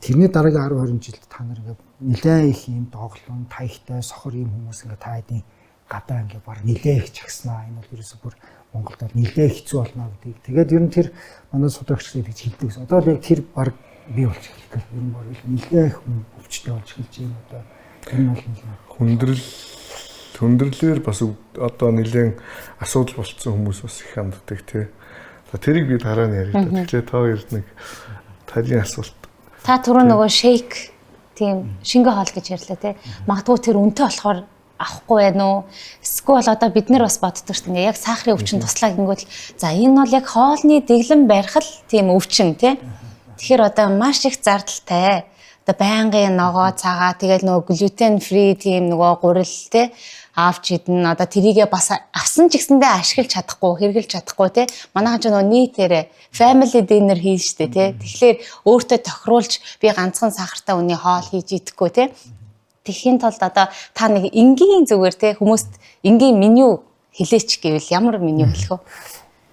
[SPEAKER 1] Тэрний дараагийн 10 20 жилд та нар ингээд нэлээд их юм доглон, таягтай, сохор юм хүмүүс ингээд та хэдийн гадаа ингээд баг нэлээд их чагснаа. Энэ бол ерөөсөө бүр Монголд бол нэлээд хэцүү болно гэдгийг. Тэгээд ер нь тэр манай судалгаач гэж хэлдэг гэсэн. Одоо л яг тэр баг бий болж эхэлдэг. Ер нь бол нэлээд их өвчтэй болж эхэлж байна одоо. Энэ бол хүндрэлээр бас одоо нэлээд асуудал болцсон хүмүүс бас их ханддаг тий. За тэрийг би дараа нь ярих. Тэгэхээр та хоёрт нэг тарийн асуулт.
[SPEAKER 3] Та түрүү нөгөө шейк тийм шингэ хоол гэж ярьлаа тий. Магадгүй тэр үнэтэй болохоор авахгүй байна уу? Эсвэл одоо бид нар бас боддог шүү дээ. Яг сахарын өвчин туслаа гингүүт за энэ бол яг хоолны дэглэм барих л тийм өвчин тий. Тэгэхээр одоо маш их зардалтай. Одоо байнгын ногоо цагаа тэгэл нөгөө глютен фри тийм нөгөө гурил тий авч идэн одоо тэрийгээ бас авсан ч гэсэндээ ашиглаж чадахгүй хэрэглэж чадахгүй тий манайхан ч нөгөө нийтээрээ family dinner хийн штэ тий тэгэхээр өөртөө тохируулж би ганцхан сахартай үний хоол хийж идэхгүй тий тэхийн тулд одоо та нэг энгийн зүгээр тий хүмүүст энгийн меню хэлээч гэвэл ямар меню хэлэх вэ?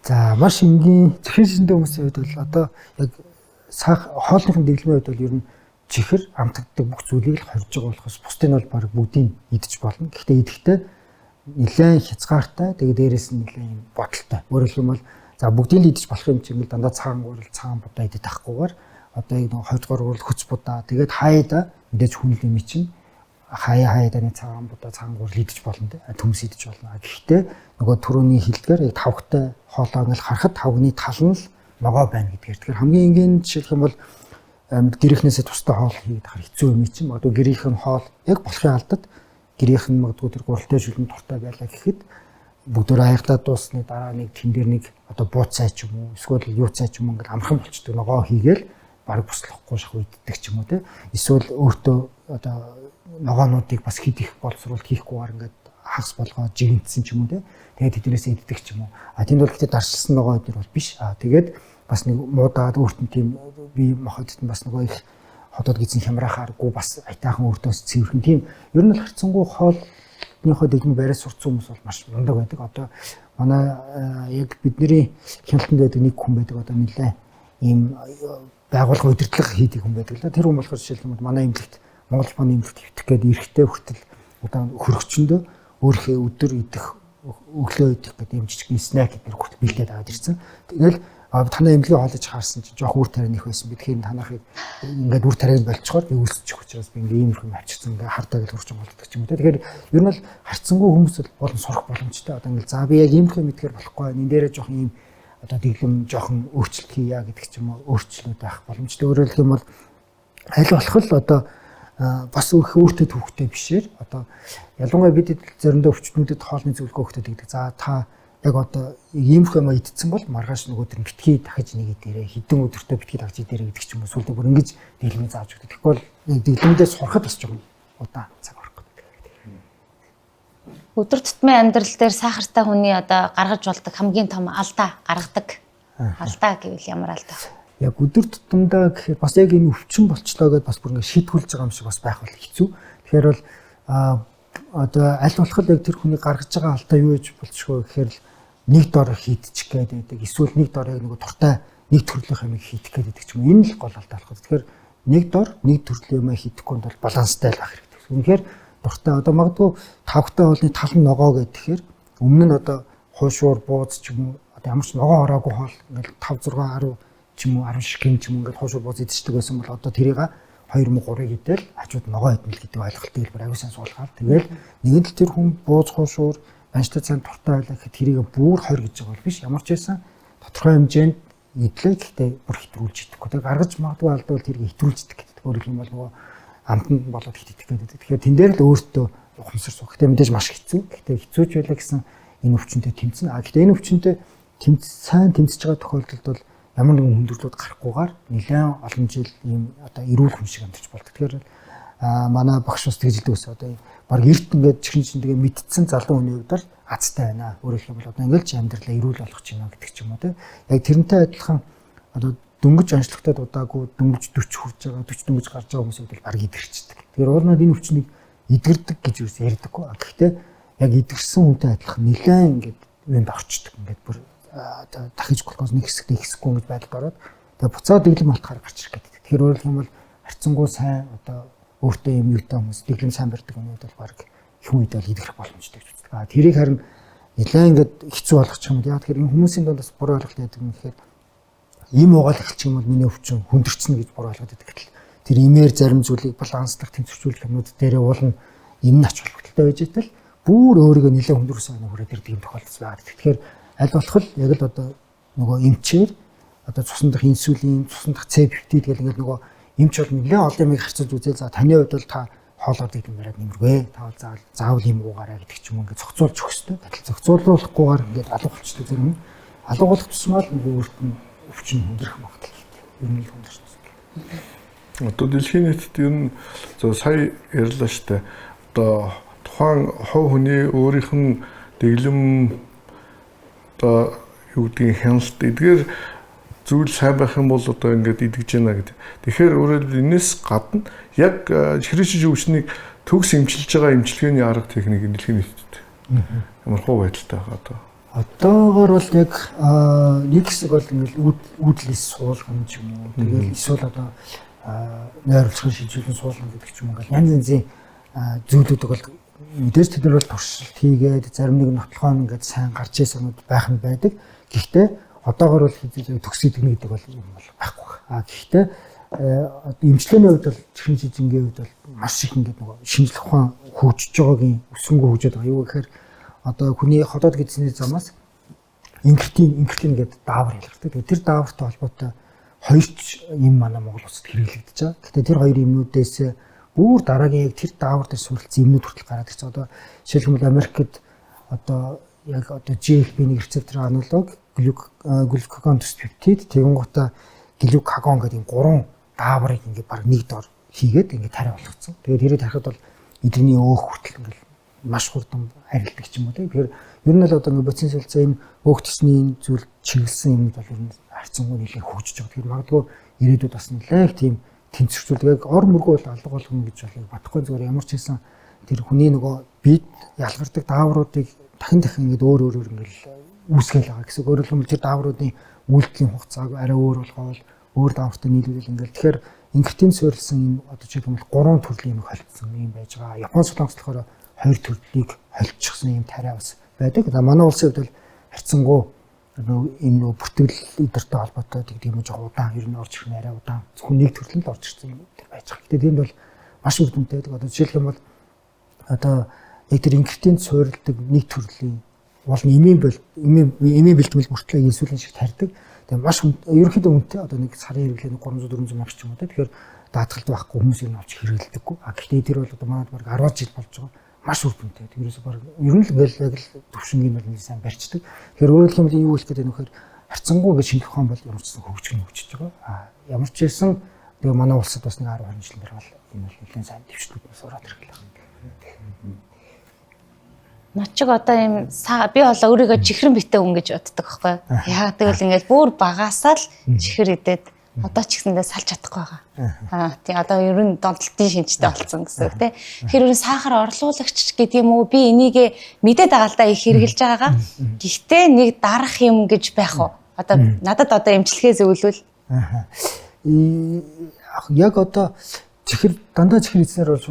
[SPEAKER 1] За маш энгийн чихрийн шижинтэй хүмүүсийн хувьд бол одоо яг хоолныхын дэглэмийн хувьд бол ер нь чихэр амтагддаг бүх зүйлийг л хорж байгаа болохоос бусдыг нь бол баг бүгдийг идэж болно. Гэхдээ идэхдээ нэлээд хязгаартай тэгээд дээрээс нь нэлээд юм бодолтой. Өөрөөр хэлбэл за бүгдийг л идэж болох юм чинь дандаа цагаан гурил цагаан будаа идэх тахгүйгээр одоо нэг 20 дугаар гурил хүч будаа тэгээд хаяада мэдээж хүн юм чинь хаяада нэг цагаан будаа цагаан гурил идэж болно те төмс идэж болно. Гэхдээ нөгөө түрүүний хэлдгээр яг тавхтай хоолоо ингээл харахад тавгны тал нь л ногоо байна гэдгээр. Тэгэхээр хамгийн энгийн жишээлх юм бол гэрийнхнээсээ тустай хоол хийгээд хар хэцүү юм чинь магадгүй гэрийнхэн хоол яг болохын алдад гэрийнхэн магадгүй тэр гуралтай шүлэн туртай байлаа гэхэд бүгдөө аяглаад дуусны дараа нэг тэн дээр нэг одоо бууц цай ч юм уу эсвэл юу цай ч юм ингээд амархан болчдөг ногоо хийгээл баг буслахгүй шахуу иддэг ч юм уу те эсвэл өөртөө одоо ногоонуудыг бас хидих боловсруулалт хийхгүйгээр ингээд хагас болгоод жигэнтсэн ч юм уу те тэгээд тэднээс иддэг ч юм уу тэнд бол гэхдээ даршилсан ногоо өдр бол биш тэгээд бас нэг муудаад өөрт нь тийм би мохотд нь бас нөгөө их хотод гизэн хямраахааргүй бас айтаахан өөртөөс цэвэрхэн тийм ер нь л харцсангуй хоолныхоо дэглэм бариас сурцсан хүмүүс бол маш мундаг байдаг. Одоо манай яг бидний хяналтанд байдаг нэг хүн байдаг одоо нэлээ ийм байгууллага удирдлага хийдэг хүн байдаг л да. Тэр хүн болохоор жишээлбэл манай эмнэлэгт Монгол Улбаны эмнэлэгт хөвтөх гэдэг эрхтэй хүртэл одоо хөргөчөндөө өөрхөө өдөр идэх өглөө идэх гэдэг юм жижиг снэк гэдэг хүртэл бэлдээд аваад ирсэн. Тэгэл танаа эмнэлгийн хоолж хаарсан чинь жоох үр тариан их байсан. Би тэгэхээр танахыг ингээд үр тариаг болцохоор би үлсчих учраас би ингээд ийм юм авчирсан ингээд хардаа гэл хурж болдог ч юм уу. Тэгэхээр ер нь бол харьцангуй хүмүүс болон сурах боломжтой. Одоо ингээд за би яг ийм юм мэдгээр болохгүй. Энэ дээрээ жоох ийм одоо дэглэм жоохон өөрчлөлт хийя гэдэг ч юм уу. Өөрчлөлт байх боломжтой. Өөрөөр хэлэх юм бол аль болох л одоо бас их өөртөө төвхтэй бишээр одоо ялангуяа бид заримдаа өвчтнүүдэд хоолны зөвлөгөө өгдөг гэдэг. За та яг одоо ийм юм идсэн бол маргааш нөгөө төр битгий дахиж нэг идээрээ хідэн өдөртөө битгий дахиж идээрээ гэдэг ч юм уу сүлдө бүр ингэж дэглэм зааж өгдөг. Тэгэхгүй бол дэглэмдээ сурахад бас жоохон удаан цаг орох гэдэг.
[SPEAKER 3] Өдөр тутмын амьдрал дээр сахартай хүний одоо гаргаж болдог хамгийн том алдаа гаргадаг. Алдаа гэвэл ямар алдаа?
[SPEAKER 1] Яг өдөр тутамдаа гэхээр бас яг энэ өвчин болчлоо гэдээ бас бүр ингэ шийдвэрлэж байгаа юм шиг бас байх бол хэцүү. Тэгэхээр бол одоо аль болох яг тэр хүний гаргаж байгаа алдаа юу гэж болчихгоо гэхээр нэг дор хийдчих гээд байдаг. Эсвэл нэг дор яг нэг туртай нэг төрлийн юм хийдэх гээд байдаг ч юм. Энэ л гол алдаа болох. Тэгэхээр нэг дор нэг төрлийн юм хийдэхгүй бол баланстай л байх хэрэгтэй. Үнэхээр дуртай одоо магадгүй тавхтай хоолны тал нь ногоо гэхээр өмнө нь одоо хуушуур бууз ч юм уу одоо ямар ч ногоо ороогүй хоол ингээл 5 6 10 ч юм уу 10 шиг юм ч юм ингээл хуушуур бууз идчихдэг байсан бол одоо тэрийг 2 мө 3-ыг идэл хажууд ногоо идмэл гэдэг ойлголтыг хэлбэр аюу сан суулгаад тэгэл нэгэн л тэр хүн бууз хуушуур банштай цан туртай байлаа гэхэд тэрийг бүр 20 гэж байгаа бол биш ямар ч байсан тодорхой хэмжээнд идлээ гэхдээ бүр хэтрүүлж идэхгүй. Тэгээ гаргаж магадгүй алдвал тэрийг хэтрүүлж идэх гэдэг. Өөрөөр хэлбэл нөгөө амтанд болоод идэх гэдэг. Тэгэхээр тэн дээр л өөртөө ухамсар суух. Гэхдээ мэдээж маш хэцүү. Гэхдээ хэцүүч байлаа гэсэн энэ өвчнөд тэмцэн. Гэхдээ энэ өвчнөд сайн тэмцэж байгаа тохиолдолд бол ямар нэгэн хүндрэлүүд гарахгүйгээр нэлээд олон жил ийм одоо эрүүл хүн шиг амьдарч болдог. Тэгэхээр манай багш бас тэгж хэлдэг ус одоо баг эрт ингээд чихэн чинь тэгээ мэдсэн залуу хүний хувьд бол азтай байна. Өөрөөр хэлбэл одоо ингээд ч амьдралаа эрүүл болгох юм гэдэг ч юм уу те. Яг тэрнтэй адилхан одоо дөнгөж онцлогтой удаагүй дөнгөж 40 хүрж байгаа 40 дөнгөж гарч байгаа хүмүүсүүд бол баг идэрчдэг. Тэгэхээр уул нь энэ өвчнийг идэрдэг гэж юус ярьдаггүй. Гэхдээ яг идэрсэн хүнтэй адилхан нэлээд ингээд юунд орчдөг. Ингээд бүр одоо дахиж глукоз нэг хэсэгт ихсэхгүй гэж байдал гараад тэгээ буцаад дэглэм болтохоор гарч ирэх гэдэг. Тэгэхээр өөрөөр хэлбэл харьцангуй сайн одоо өөртөө юм юутай хүмүүс дэглэм сайн барьдаг хүмүүс бол баг их үед бол идэх боломжтой гэж үздэг. Тэрийг харин нэлээд ингээд хэцүү болгочих юм. Яг тэгэхээр энэ хүмүүсийн донд бас буруу ойлголт яадаг юм гэхээр им угаал эхэлчих юм бол миний өвчин хүндэрчнэ гэж буруу ойлгоод байдаг. Тэр имээр зарим зүйлийг баланслах тэнцвэржүүлэх юмнууд дээрээ уулна им нь ач холбогдолтой байж итэл бүр өөрийгөө нэлээд хүндэрсэн өнө хүрээд ирдэг юм тохиолдол байна. Тэгэхээр аль болох яг л одоо нөгөө эмчээр одоо цусан дах инсулин, цусан дах C-пептид гэл ингээд нөгөө эмч бол нэлээд олон юмыг харьцуулж үзээ. За таны хувьд бол та хоолоодыг нэмэрээд нэмэрвэ. Та бол заавал юм уугаарай гэдэг ч юм ингээд зохицуулж өгөх хэрэгтэй. Гэтэл зохицуулуулахгүйгээр ингээд алга болчихдог зэрэг юм. Алга болох тусмаа л нөгөө өөрт нь өвчин хүндрэх магадлалтай. Ер нь л хүндэрч.
[SPEAKER 2] Одоо дэлхийн нийтэд ер нь сая ярьлаа штэ. Одоо тухайн хов хүний өөрийнх нь дэглэм одоо юу гэдгийг хяналт эдгээр зүйл сайн байх юм бол одоо ингээд идэж яана гэдэг. Тэгэхээр өөрөөр энэс гадна яг чихрийн өвчнийг төгс эмчилж байгаа эмчилгээний арга техник дэлхийн нийтэд ямар хөө байдалтай байгаа одоо.
[SPEAKER 1] Одоогоор бол яг нэг хэсэг бол ингээд үүдлээс суулгана ч юм уу. Тэгээд эсвэл одоо нойрлцохын шилжүүлэн суулгана гэдэг ч юм уу. Янз янзын зүйлүүд бол мэдээж тэд нар бол туршилт хийгээд зарим нэг нотлохоо ингээд сайн гарч ирсэнүүд байх нь байдаг. Гэхдээ одоогоор бол төгс идэгнэ гэдэг бол юм бол байхгүй. Гэхдээ эмчилгээний хувьд бол чихрийн жижингийн хувьд бол маш их ингээд нөгөө шинжлэх ухаан хөгжиж байгаагийн өсөнгөө хөгжөөд байгаа. Юу гэхээр одоо хүний ходоод гэдсний замаас инкретин гэдэг даавар ялгардаг. Тэр даавартай холбоотой хоёр ч юм манай Монгол улсад хэрэглэгдэж байгаа. Гэхдээ тэр хоёр юмнуудээс бүр дараагийн яг тэр даавар дээр сүрлцсэн юмнууд хүртэл гараад ирсэн. Одоо жишээлбэл Америкт одоо яг одоо GLP-1 рецептор аналог глюкагон пептид тэгэнгүүтээ глюкагон гэдэг юм гурван дааврыг ингээд баг нэг дор хийгээд ингээд тариа болгоцсон. Тэгээд тэрийг тарихад бол эдний өөх хүртэл ингээд маш хурдан харилдаг ч юм уу. Тэгэхээр ер нь л одоо ингээд боцын солилцоо энэ өөх төсний зүйл чиглэсэн юмуд бол ер нь харьцангуй нэлээд хөгжиж байгаа. Тэгэхээр магадгүй ирээдүйд бас нэлээд тийм тэнцвэржүүлдэг. Яг ор мөргөө бол алга болгоно гэж бол батхгүй зүгээр ямар ч хэлсэн тэр хүний нөгөө бид ялгардаг даавруудыг дахин ингээд өөр ингээд үүсгэл байгаа гэсэн. Өөрөөр хэлбэл тэр даавруудын үйлдэлийн хугацааг арай өөр болгоод өөр даавартай нийлүүлэл ингээд тэгэхээр инкретин суурилсан юм одоо жишээ нь 3 төрлийн юм холцсон юм байж байгаа. Япон солонгос болохоор 2 төрлийг холцчихсан юм тариа бас байдаг. Манай улсын хувьд бол харьцангуй энэ бүртгэл идэртэй холбоотой гэдэг юм жоо удаан ер нь орж ирэх нь арай удаан зөвхөн нэг төрөл нь орж ирсэн юм байж байгаа. Гэтэл энэ бол маш үр дүнтэй байдаг. Одоо жишээлх юм бол одоо яг тэр инкретин суурилдаг нэг төрлийн бол эмийн бэлтгэл мөртлөө инсулин шиг тарьдаг. Тэгээ маш ерөнхийдөө үнэтэй одоо нэг сарын хэрэглээ 300-400 мянга ч юм уу тэгэхээр даатгалд байхгүй хүмүүс ер нь авч хэрэглэдэггүй. Гэхдээ тэр бол одоо манайд баг 10 жил болж байгаа. Маш үр дүнтэй. Тэрээс баг ер нь л ингээл яг л төвшингийн бол нэг сайн барьцдаг. Тэгэхээр өөрөөр хэлбэл юу хэлэх гэдэг нь вэхээр харьцангуй гэж шинжлэх ухаан бол ямар ч гэсэн хөгжиж байгаа. Ямар ч байсан тэгээ манай улсад бас нэг 10 20 жил дараа бол энэ бол нэлээд сайн дэвшлүүднээс ороод ирэх гэх юм.
[SPEAKER 3] Ночиг одоо юм би бол өөрийгөө чихрэн битээ хүн гэж боддог байхгүй. Яа тэгвэл ингээд бүр багасаа л чихэр идээд одоо ч гэсэндээ салж чадахгүй байгаа. Тийм одоо ер нь донтолтын шинжтэй болсон гэсэн үг тийм. Тэгэхээр ер нь сахар орлуулагч гэдэг юм уу би энийг мэдээд байгаа л да их хэрглэж байгаагаа. Гэхдээ нэг дарах юм гэж байх уу? Одоо надад одоо эмчилгээ зөвлөвөл.
[SPEAKER 1] Яг одоо чихэр дандаа чихэр эзнэр бол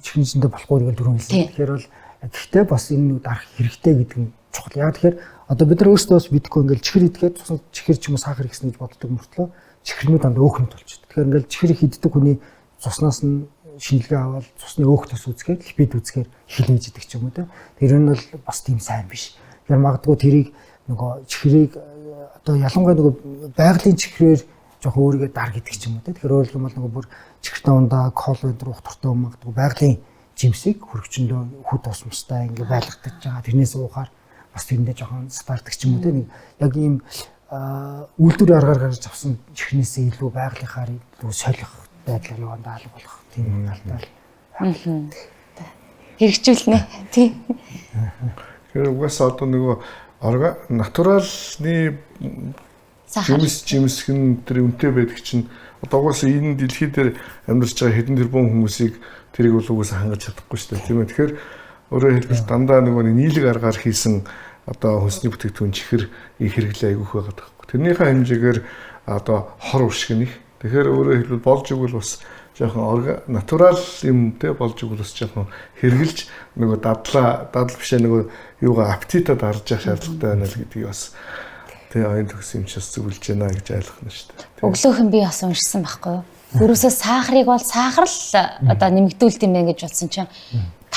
[SPEAKER 1] чихрийн эзэндээ болохгүй гэж дөрөв хэлсэн. Тэгэхээр бол гэхдээ бас энэ дарах хэрэгтэй гэдэг нь чухал. Яг тэгэхээр одоо бид нар өөрсдөө бас бидэхгүй ингээл чихэр идэхэд цус чихэр ч юм уу сахар ихсэн гэж боддог мөртлөө чихэрнүүд дандаа өөхмөд болчихдог. Тэгэхээр ингээл чихэр их иддэг хүний цуснаас нь шинжилгээ аваад цусны өөх тос үзгээд липид үзгээр хилээж идэг ч юм уу те. Тэр нь бол бас тийм сайн биш. Тэгэхээр магадгүй тэрийг нөгөө чихрийг одоо ялангуяа нөгөө байгалийн чихрээр жоохон өөрийгөө дар гэдэг ч юм уу те. Тэгэхээр өөрөлдөх юм бол нөгөө бүр чихртэ ундаа кол өдр ухтуртай магадгүй байгалийн жимсийг хөргөчөндөө хүд ус мустай ингээ байлгадаж байгаа. Тэрнээс уухаар бас тэрэндээ жоохон стартдаг ч юм уу те. Нэг яг ийм үйлдвэрийн аргаар гарч авсан чихнээсээ илүү байгалийнхаар илүү солих байдлаар нөгөө даалга болох тийм алдаа.
[SPEAKER 3] Хэрэгжүүлнэ. Тийм.
[SPEAKER 2] Тэгэхээр угаасаа одоо нөгөө натуралны жимсхэн тэр үнэтэй байдаг чинь одоо угаасаа энэ дэлхий дээр амьдарч байгаа хэдэн тэрбум хүмүүсийг тэрийг бол угаасаа хангаж чадахгүй шүү дээ. Тийм ээ. Тэгэхээр өөрөөр хэлбэл дандаа нөгөө нийлэг аргаар хийсэн одоо хүнсний бүтээгдэхүүн чихэр хэрэглээ айгүйх байгаад байгаа. Тэрнийхээ хэмжээгээр одоо хор уршиг нэх. Тэгэхээр өөрөөр хэлбэл болж игэл бас жоохон натурал юмтэй болж игэл бас жоохон хэрглэж нөгөө дадал бишээ нөгөө юугаа аппетитад харж явах шаардлагатай байна л гэдгийг бас тэгээ оюун төгс юм чис зөвлөж байна гэж ойлгох нь шүү дээ.
[SPEAKER 3] Өглөөхөн би бас уншсан байхгүй юу? Ерөөсөө сахарыг бол сахар л одоо нэмэгдүүлт юм байна гэж бодсон чинь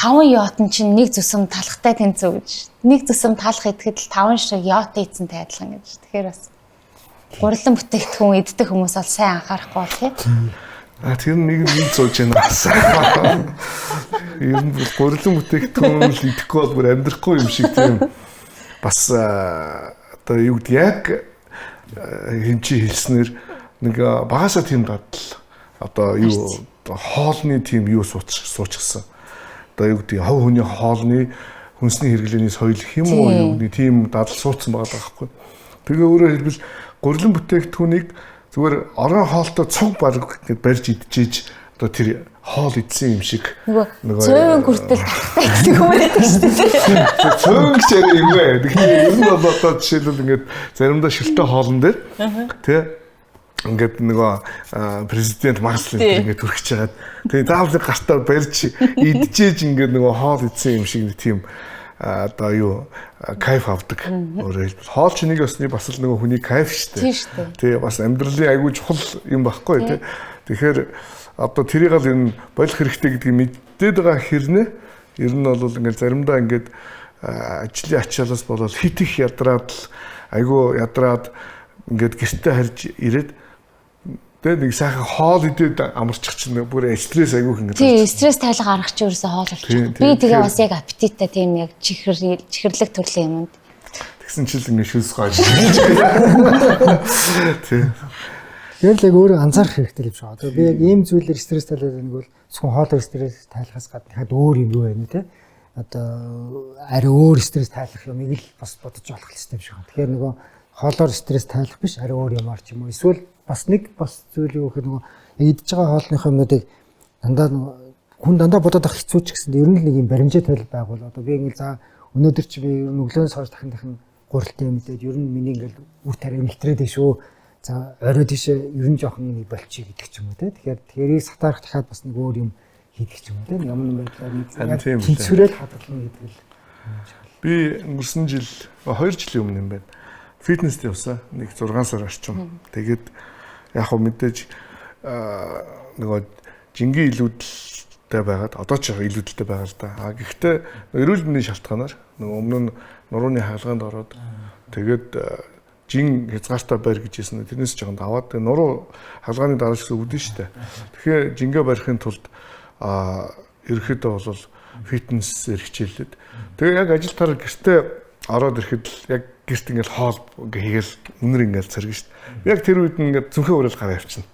[SPEAKER 3] 5 йотн чинь нэг зүсэм талхтай тэнцүү гэж. Нэг зүсэм талах идэхэд л 5 шиг йот ийцэнтэй адилхан гэж. Тэгэхээр бас гурилан бүтээгдэхүүн иддэг хүмүүс бол сайн анхаарахгүй тийм.
[SPEAKER 2] Тэр нэг сууж байна. Ер нь гурилан бүтээгдэхүүн л идэхгүй бол бүр амьдрахгүй юм шиг тийм. Бас одоо юу гэдэг яг хэмжээ хэлснээр нэг багасаа тийм дадал одоо юу хоолны тийм юу суучихсан. Одоо юу гэдэг хов хүний хоолны хүнсний хэрэглээний соёл хэм уу юу гэдэг тийм дадал суудсан байгаа байхгүй. Тэгээ өөрөөр хэлбэл гурилан бүтээгдэхүүнийг зүгээр орон хоолтой цуг бараг гэд барьж идчихэж одоо тэр хоол идсэн юм шиг
[SPEAKER 3] нөгөө цөөн хүртэл талхтай гэдэг юм байдаг шүү дээ.
[SPEAKER 2] Цөөн гэж яриа юм бэ. Тэгэхээр ер нь бол одоо жишээлбэл ингээд заримдаа шилтэй хоолн дээр тий ингээд нөгөө президент Макслин ингээд хүрхэж чагаад тэгээ заавал гартаар барьж идчихэж ингээд нөгөө хоол идсэн юм шиг нэг тийм одоо юу кайф авдаг. Өөрөөр хэлбэл хоол чинь нэг ёсны бас л нөгөө хүний кайф штэ. Тий бас амьдралын айгүй чухал юм багхгүй тий. Тэгэхээр одоо тэрийг л энэ болох хэрэгтэй гэдгийг мэдээд байгаа хэрнээ ер нь бол ингээд заримдаа ингээд ажлын ачаалаас болоод хит их ядраад л айгүй ядраад ингээд гэртээ харж ирээд тэгээ нэг сайхан хоол идээд амарчих чинь бүр стресс айгүй ингээд.
[SPEAKER 3] Тий, стресс тайлга гаргах чи ерөөсөө хоол болчих. Би тэгээ бас яг аппетиттай тийм яг чихэрлэг төрлийн юмд.
[SPEAKER 2] Тэгсэн чил ингээд шүлс гооч. Тий.
[SPEAKER 1] Тэгэхээр л яг өөрөө анзаарах хэрэгтэй юм шиг байна. Би яг ийм зүйлээр стресс тайлаад байгааг бол зөвхөн хоолоор стресс тайлахаас гадна хад өөр юм юу байна те. Одоо ари өөр стресс тайлах юмыг л бас бодож олох хэрэгтэй юм шиг байна. Тэгэхээр нөгөө хоолоор стресс тайлах биш ари өөр юмар ч юм уу. Эсвэл бас зүйл юу гэх нөгөө идж байгаа хоолныхоо юмнуудыг дандаа бодоод авах хэцүү ч гэсэн ер нь л нэг юм баримжаа тойл байгуул. Одоо би ингээл за өнөөдөр чи би өглөөнөөс хойш дахин гурилтай мэдээд ер нь миний ингээл үр тариа нэвтрээд шүү. За орой тийшээ ер нь жоохон нэг болчих гэдэг ч юм уу те. Тэгэхээр тэрийг сатаарах дахиад бас нэг өөр юм хийх ч юм уу те. Ямар нэг байдлаар нэг тэнцвэрэл хадгална гэдэг л.
[SPEAKER 2] Би өнгөрсөн жил 2 жилийн өмнө юм байна. Фитнест явсан. Нэг 6 сар орчим. Тэгээд яг хөө мэдээж нөгөө жингийн илүүдэлтэй байгаад одоо ч илүүдэлтэй байгаа л да. Гэхдээ эрүүл мэндийн шалтгаанаар нөгөө өмнө нь нурууны хаалгаанд ороод тэгээд жин хязгаартай байр гэж хэлсэн. Тэрнээс жоохон даваад нуруу хаалгааны дараач гэсэн үүдэн штэ. Тэгэхээр жингээ барихын тулд ерөөхдөө бол фитнесээр хичээллээд тэгээ яг ажил тараа гэртээ ороод ирэхэд л яг гэрт ингээл хоол ингээ хийгээл үнэр ингээл цэргэн штэ. Яг тэр үед ингээд зүнхээ уурал гараа явчихна.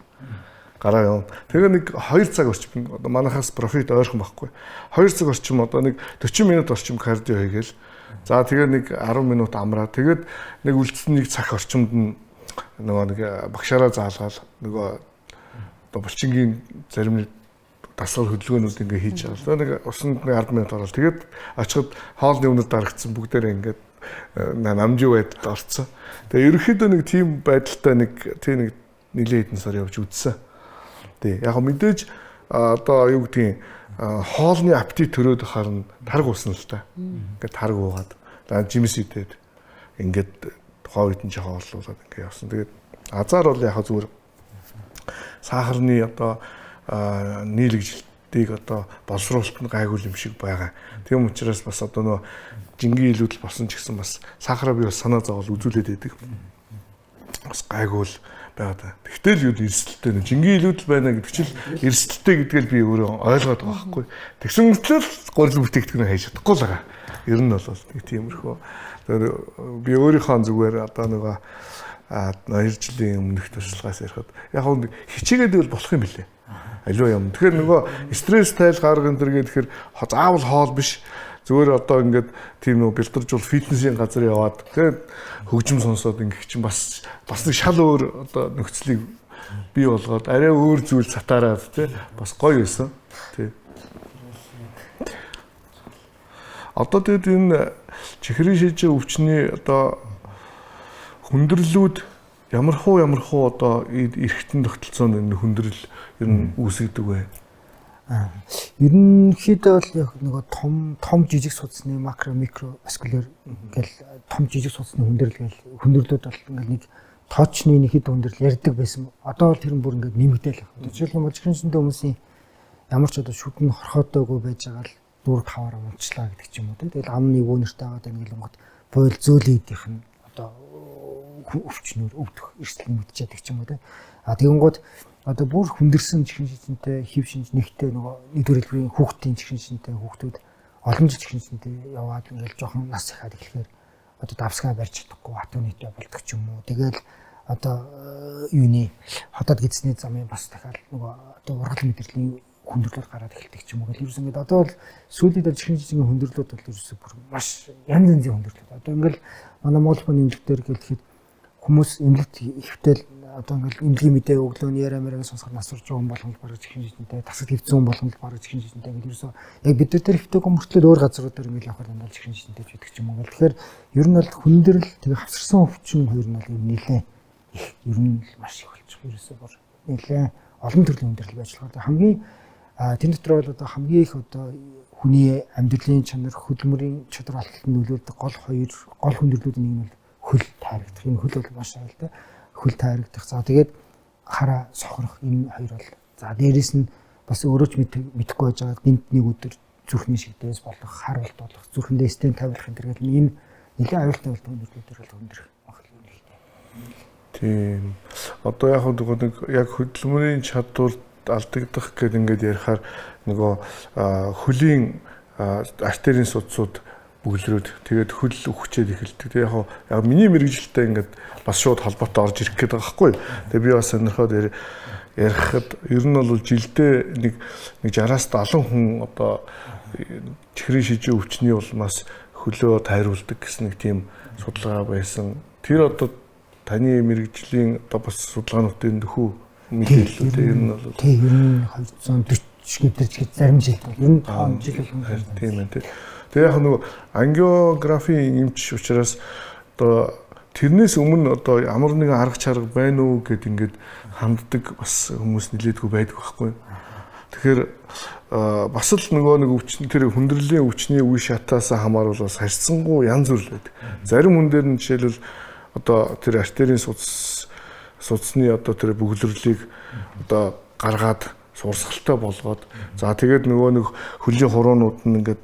[SPEAKER 2] Гараа явна. Тэгээ нэг 2 цаг орчим одоо манахаас профит ойрхон байхгүй. 2 цаг орчим одоо нэг 40 минут орчим кардио хийгээл. За тэгээ нэг 10 минут амраа. Тэгээд нэг үлдсэн нэг цаг орчимд нөгөө нэг багшаараа заалгаал нөгөө одоо булчингийн зарим дасгал хөдөлгөөнүүд ингээ хийж байгаа. Нэг усанд нэг 10 минут орол. Тэгээд очиход хоолны өмнөд дарагдсан бүгдээрээ ингээд намжуу байдалд орцсон. Тэгээ ерөнхийдөө нэг тийм байдалтай нэг нэлээд хэдэн сар явж үзсэн. Тий. Яг мэдээж одоо юу гэдгийг хоолны аппетит төрөөд харна тарг уусна л та. Ингээд тарг уугаад жимс идээд ингээд тухайн үед нь жоохон орлуулад ингээд явсан. Тэгээд азар бол яг зүгээр сахарны одоо нийлэгжилтийг одоо боловсруулалт нь гайгүй юм шиг байгаа. Тийм учраас бас одоо нөө жингийн илүүдэл болсон ч гэсэн бас сахараа би бас санаа зовол үзүүлээд байдаг. бас гайгүй л байгаа. Тэгтэл юу эрсдэлтэй нэ жингийн илүүдэл байна гэдэг чинь эрсдэлтэй гэдгээл би өөрөө ойлгоод байгаа байхгүй. Тэгсэн мэтэл гурил бүтээгдэхүүн хийж чадахгүй л байгаа. Ер нь бол нэг тиймэрхүү. Би өөрийнхөө зүгээр одоо нэг 2 жилийн өмнөх туршлагаас ярихад яг хөө хичээгээд бол болох юм билээ. Аливаа юм. Тэгэхээр нөгөө стресс тайл гарга энэ төр гэхээр заавал хоол биш. Зүгээр одоо ингээд тийм нөгөө бэлдэржүүл фитнесийн газар яваад тэгээд хөгжим сонсоод ингээд чинь бас нэг шал өөр одоо нөхцөлийг бий болгоод арай өөр зүйл цатаараад тий бас гоё байсан. Тий. Одоо тэгээд энэ чихрийн шижээ өвчний одоо хүндрэлүүд ямар хуу одоо эргэтэн тогтолцоонд энэ хүндрэл ер нь үүсгдэг вэ?
[SPEAKER 1] Ерөнхийдөө бол яг нөгөө том жижиг судасны макро микро васкуляр гэл том жижиг судасны хүндрэлүүд бол ингээд нэг тоочны нэг хэд хүндрэл ярьдаг байсан. Одоо бол тэр нь бүр ингээд нэмэгдээл байна. Жишээлбэл чихрэнсэндээ хүмүүсийн ямар ч одоо шүдэн хорхоодоогүй байж байгаа л дүүр таваараа унцлаа гэдэг ч юм уу. Тэгэл амны өвөнөртэй байгаа дэлгэнэнгууд бойл зөөлөдийнх нь одоо өвчнөр өвдөх эрсдэл мэдчихэд гэх юм уу те. Тэгэнгүүт одоо бүр хүндэрсэн чихрэн шижинтэй хив шинж нэгтэй нөгөө нэгдүгээр хэлбэрийн хүүхдийн чихрэн шижинтэй хүүхдүүд олон жил чихрэн шижинтэй яваад ингээл жоохон нас ихаад эхлэхээр одоо давсгаа барьж чадахгүй атуунитай болдог ч юм уу. Тэгэл одоо юуны хотод гидсний замын бас дахиад нөгөө одоо ургал мэдрэлийн хүндрэлүүд гараад эхэлдэг ч юм уу. Ерөөс ингээд одоо бол сүүлийн дор чихрэн шижингийн хүндрэлүүд бол ерөөсөө бүр маш янз янзын хүндрэлүүд. Одоо ингээл манай Монголын эмнэлэгтэр гэлэхэд хүмүүс эмнэлэгт ихтэл одоо ингээл эмнэлгийн мэдээ өглөөний яриа мэрэг сонсоход насурж байгаа хүн болгонд бараг чихрэн шижинтэй тасаг хэвцэн хүн болгонд бараг чихрэн шижинтэй гэдэг ерөөсөө яг бид нар тэр хэвтэйг мөртлөө өөр газруудаар ингээл явахаар дандаа чихрэн шижинтэй ч гэдэг ч юм уу. Тэгэхээр ер нь бол хүндрэл тэгээ хавсарсан өвчин хоёр нь бол нэлээ их ер нь маш их болчих. Ерөөсөө бүр нэлээ олон төрлийн хүндрэл байж байгаа. Хамгийн тэр дотор бол одоо хамгийн их одоо хүний амьдралын чанар хөдөлмөрийн чадвар алхалт нөлөөлдөг гол хүндрэлүүдийн нэг нь бол хөл тайрагдах. Энэ хөл бол маш аюул та. Хөл тайрагдах. За тэгээд хараа сохрох энэ хоёр бол за дээрэс нь бас өөрөө ч мэдэхгүй байж байгаа гинт нэг өдөр зүрхний шигдээс болох хар болт болох зүрхэндээ стен тавилах энэ төрөл энэ нэлээд аюултай хүндрэлүүдээр бол хүндрэх байх юм нэлээд.
[SPEAKER 2] Тийм. Одоо яг хөдөлмөрийн чадвар алдагдах гэдэг ингээд ярихаар нөгөө хөлийн артерийн судсууд бүглэрүүд тэгээд хөл үхчээд эхэлдэг. Тэгээ яг миний мэрэгжилтэй ингээд бас шууд холбоотой орж ирэх гээд байгаа байхгүй. Тэгээ би бас сонирхоод ярихад ер нь бол жилдээ нэг 60-аас 70 хүн одоо чихрийн шижээ өвчний улмаас хөлөө тайруулдаг гэсэн нэг тийм судалгаа байсан. Тэр одоо таны мэрэгжлийн одоо бас судалгаануудын нөхөө мэдээлэлүүд ер нь бол
[SPEAKER 1] тийм ер нь 240 гэдэг зарим жил ер нь 5 жил болно.
[SPEAKER 2] Тийм ээ. Тэгээ яг нөгөө ангиографийн эмч учраас одоо тэрнээс өмнө одоо ямар нэгэн арга чарга байна уу гэд ингээд ханддаг бас хүмүүс нилээдгүй байдаг байхгүй. Тэгэхээр бас л нөгөө нэг өвчин тэр хүндрлийн өвчний үе шатаас хамааруул бас харьцангуй янз бүр байдаг. Зарим хүн дээр нь жишээлбэл одоо тэр артерийн судасны одоо тэр бүглэрлийг одоо гаргаад сурсгалтай болгоод за тэгээд нөгөө нэг хөлийн хуруунууд нь ингээд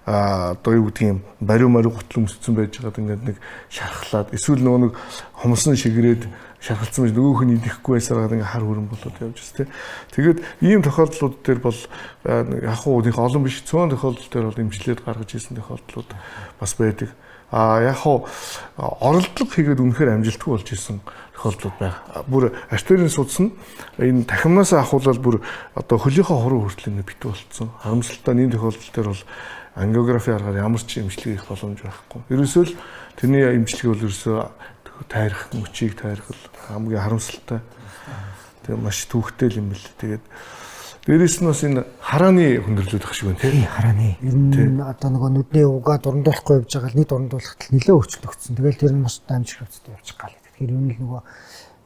[SPEAKER 2] одоо юу гэдэг юм бариу гутал өмссөн байж байгаад ингээд нэг шархлаад эсвэл нөгөө нэг хомсон шигрээд шархалцсан байж нөгөөх нь идэхгүй байсараад ингээд хар хөрөн болоод явж байна. Тэгээд ийм тохиолдлууд дээр бол яг хуу нэг олон биш цөөн тохиолдол дээр бол имжлээд гаргаж ирсэн тохиолдлууд бас байдаг. Яг хуу оролдлого хийгээд үнэхээр амжилтгүй болж ирсэн тохиолдлууд байна. Бүр артерийн судас нь энэ тахимнаас ахуулаад бүр одоо хөлийнхөө хуруу хүртэл ингээд битүү болцсон. Харамсалтай энэ тохиолдол дээр бол ангиографи аргаар ямар ч эмчилгээ хийх боломж байхгүй. Ерөөсөө л тэрний эмчилгээ бол ерөөсөө тайрах, мөчийг тайрах хамгийн харамсалтай. Тэгээ маш төвхтэй юм бэл. Тэгээд дээрээс нь бас энэ харааны хүндрэлүүд их шиг байна тийм
[SPEAKER 1] харааны. Ер нь одоо нөгөө нүдний угаа дурандуулахгүй явж байгаа л нэг дурандуулахад нэлээд өөрчлөгдсөн. Тэгэл тэр нь маш дамжих хавцтай явж байгаа л. Тэгэхээр ер нь л нөгөө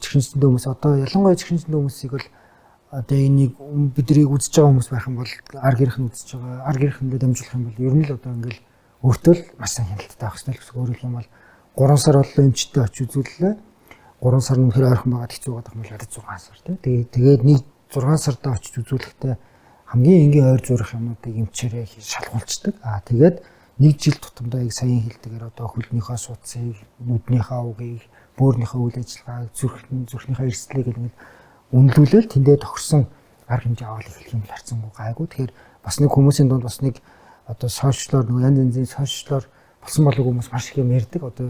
[SPEAKER 1] чихрэнсэндээ хүмүүс одоо ялангуяа чихрэнсэндээ хүмүүсийг бол одоо энийг биднийг үзэж байгаа хүмүүс байх юм бол ар гэрх нь үзэж байгаа ар гэрхэндээ дамжуулах юм бол ер нь л одоо ингээл өөртөө л маш сайн хяналттай байх хэрэгтэй л гэсэн өөрөөр хэлбэл 3 сар боллоо эмчтэй очиж үзүүллээ 3 сар нь хэр ойрхон байгаад хэцүү байгаа юм бол 6 сар тий тэгээд нэг 6 сартаа очиж үзүүлэхдээ хамгийн энгийн ойр зурах юмнуудыг эмчээрээ шалгуулцдаг тэгээд 1 жил тутамдаа яг саяын хэлдгээр одоо хөлнийхөө судсыг, нүднийхээ угийг, бөөрнийхөө үйл ажиллагааг, зүрхнийхээ эрсдлийг ингээд үнэлүүлэл тэндээ тохирсон арга хэмжээ аваад эхлэх юм харцсангүй гайгүй. Тэгэхээр бас нэг хүмүүсийн дунд бас нэг одоо сошиалор нэг янз янзын сошиалор болсон болов хүмүүс маш их юм ярьдаг. Одоо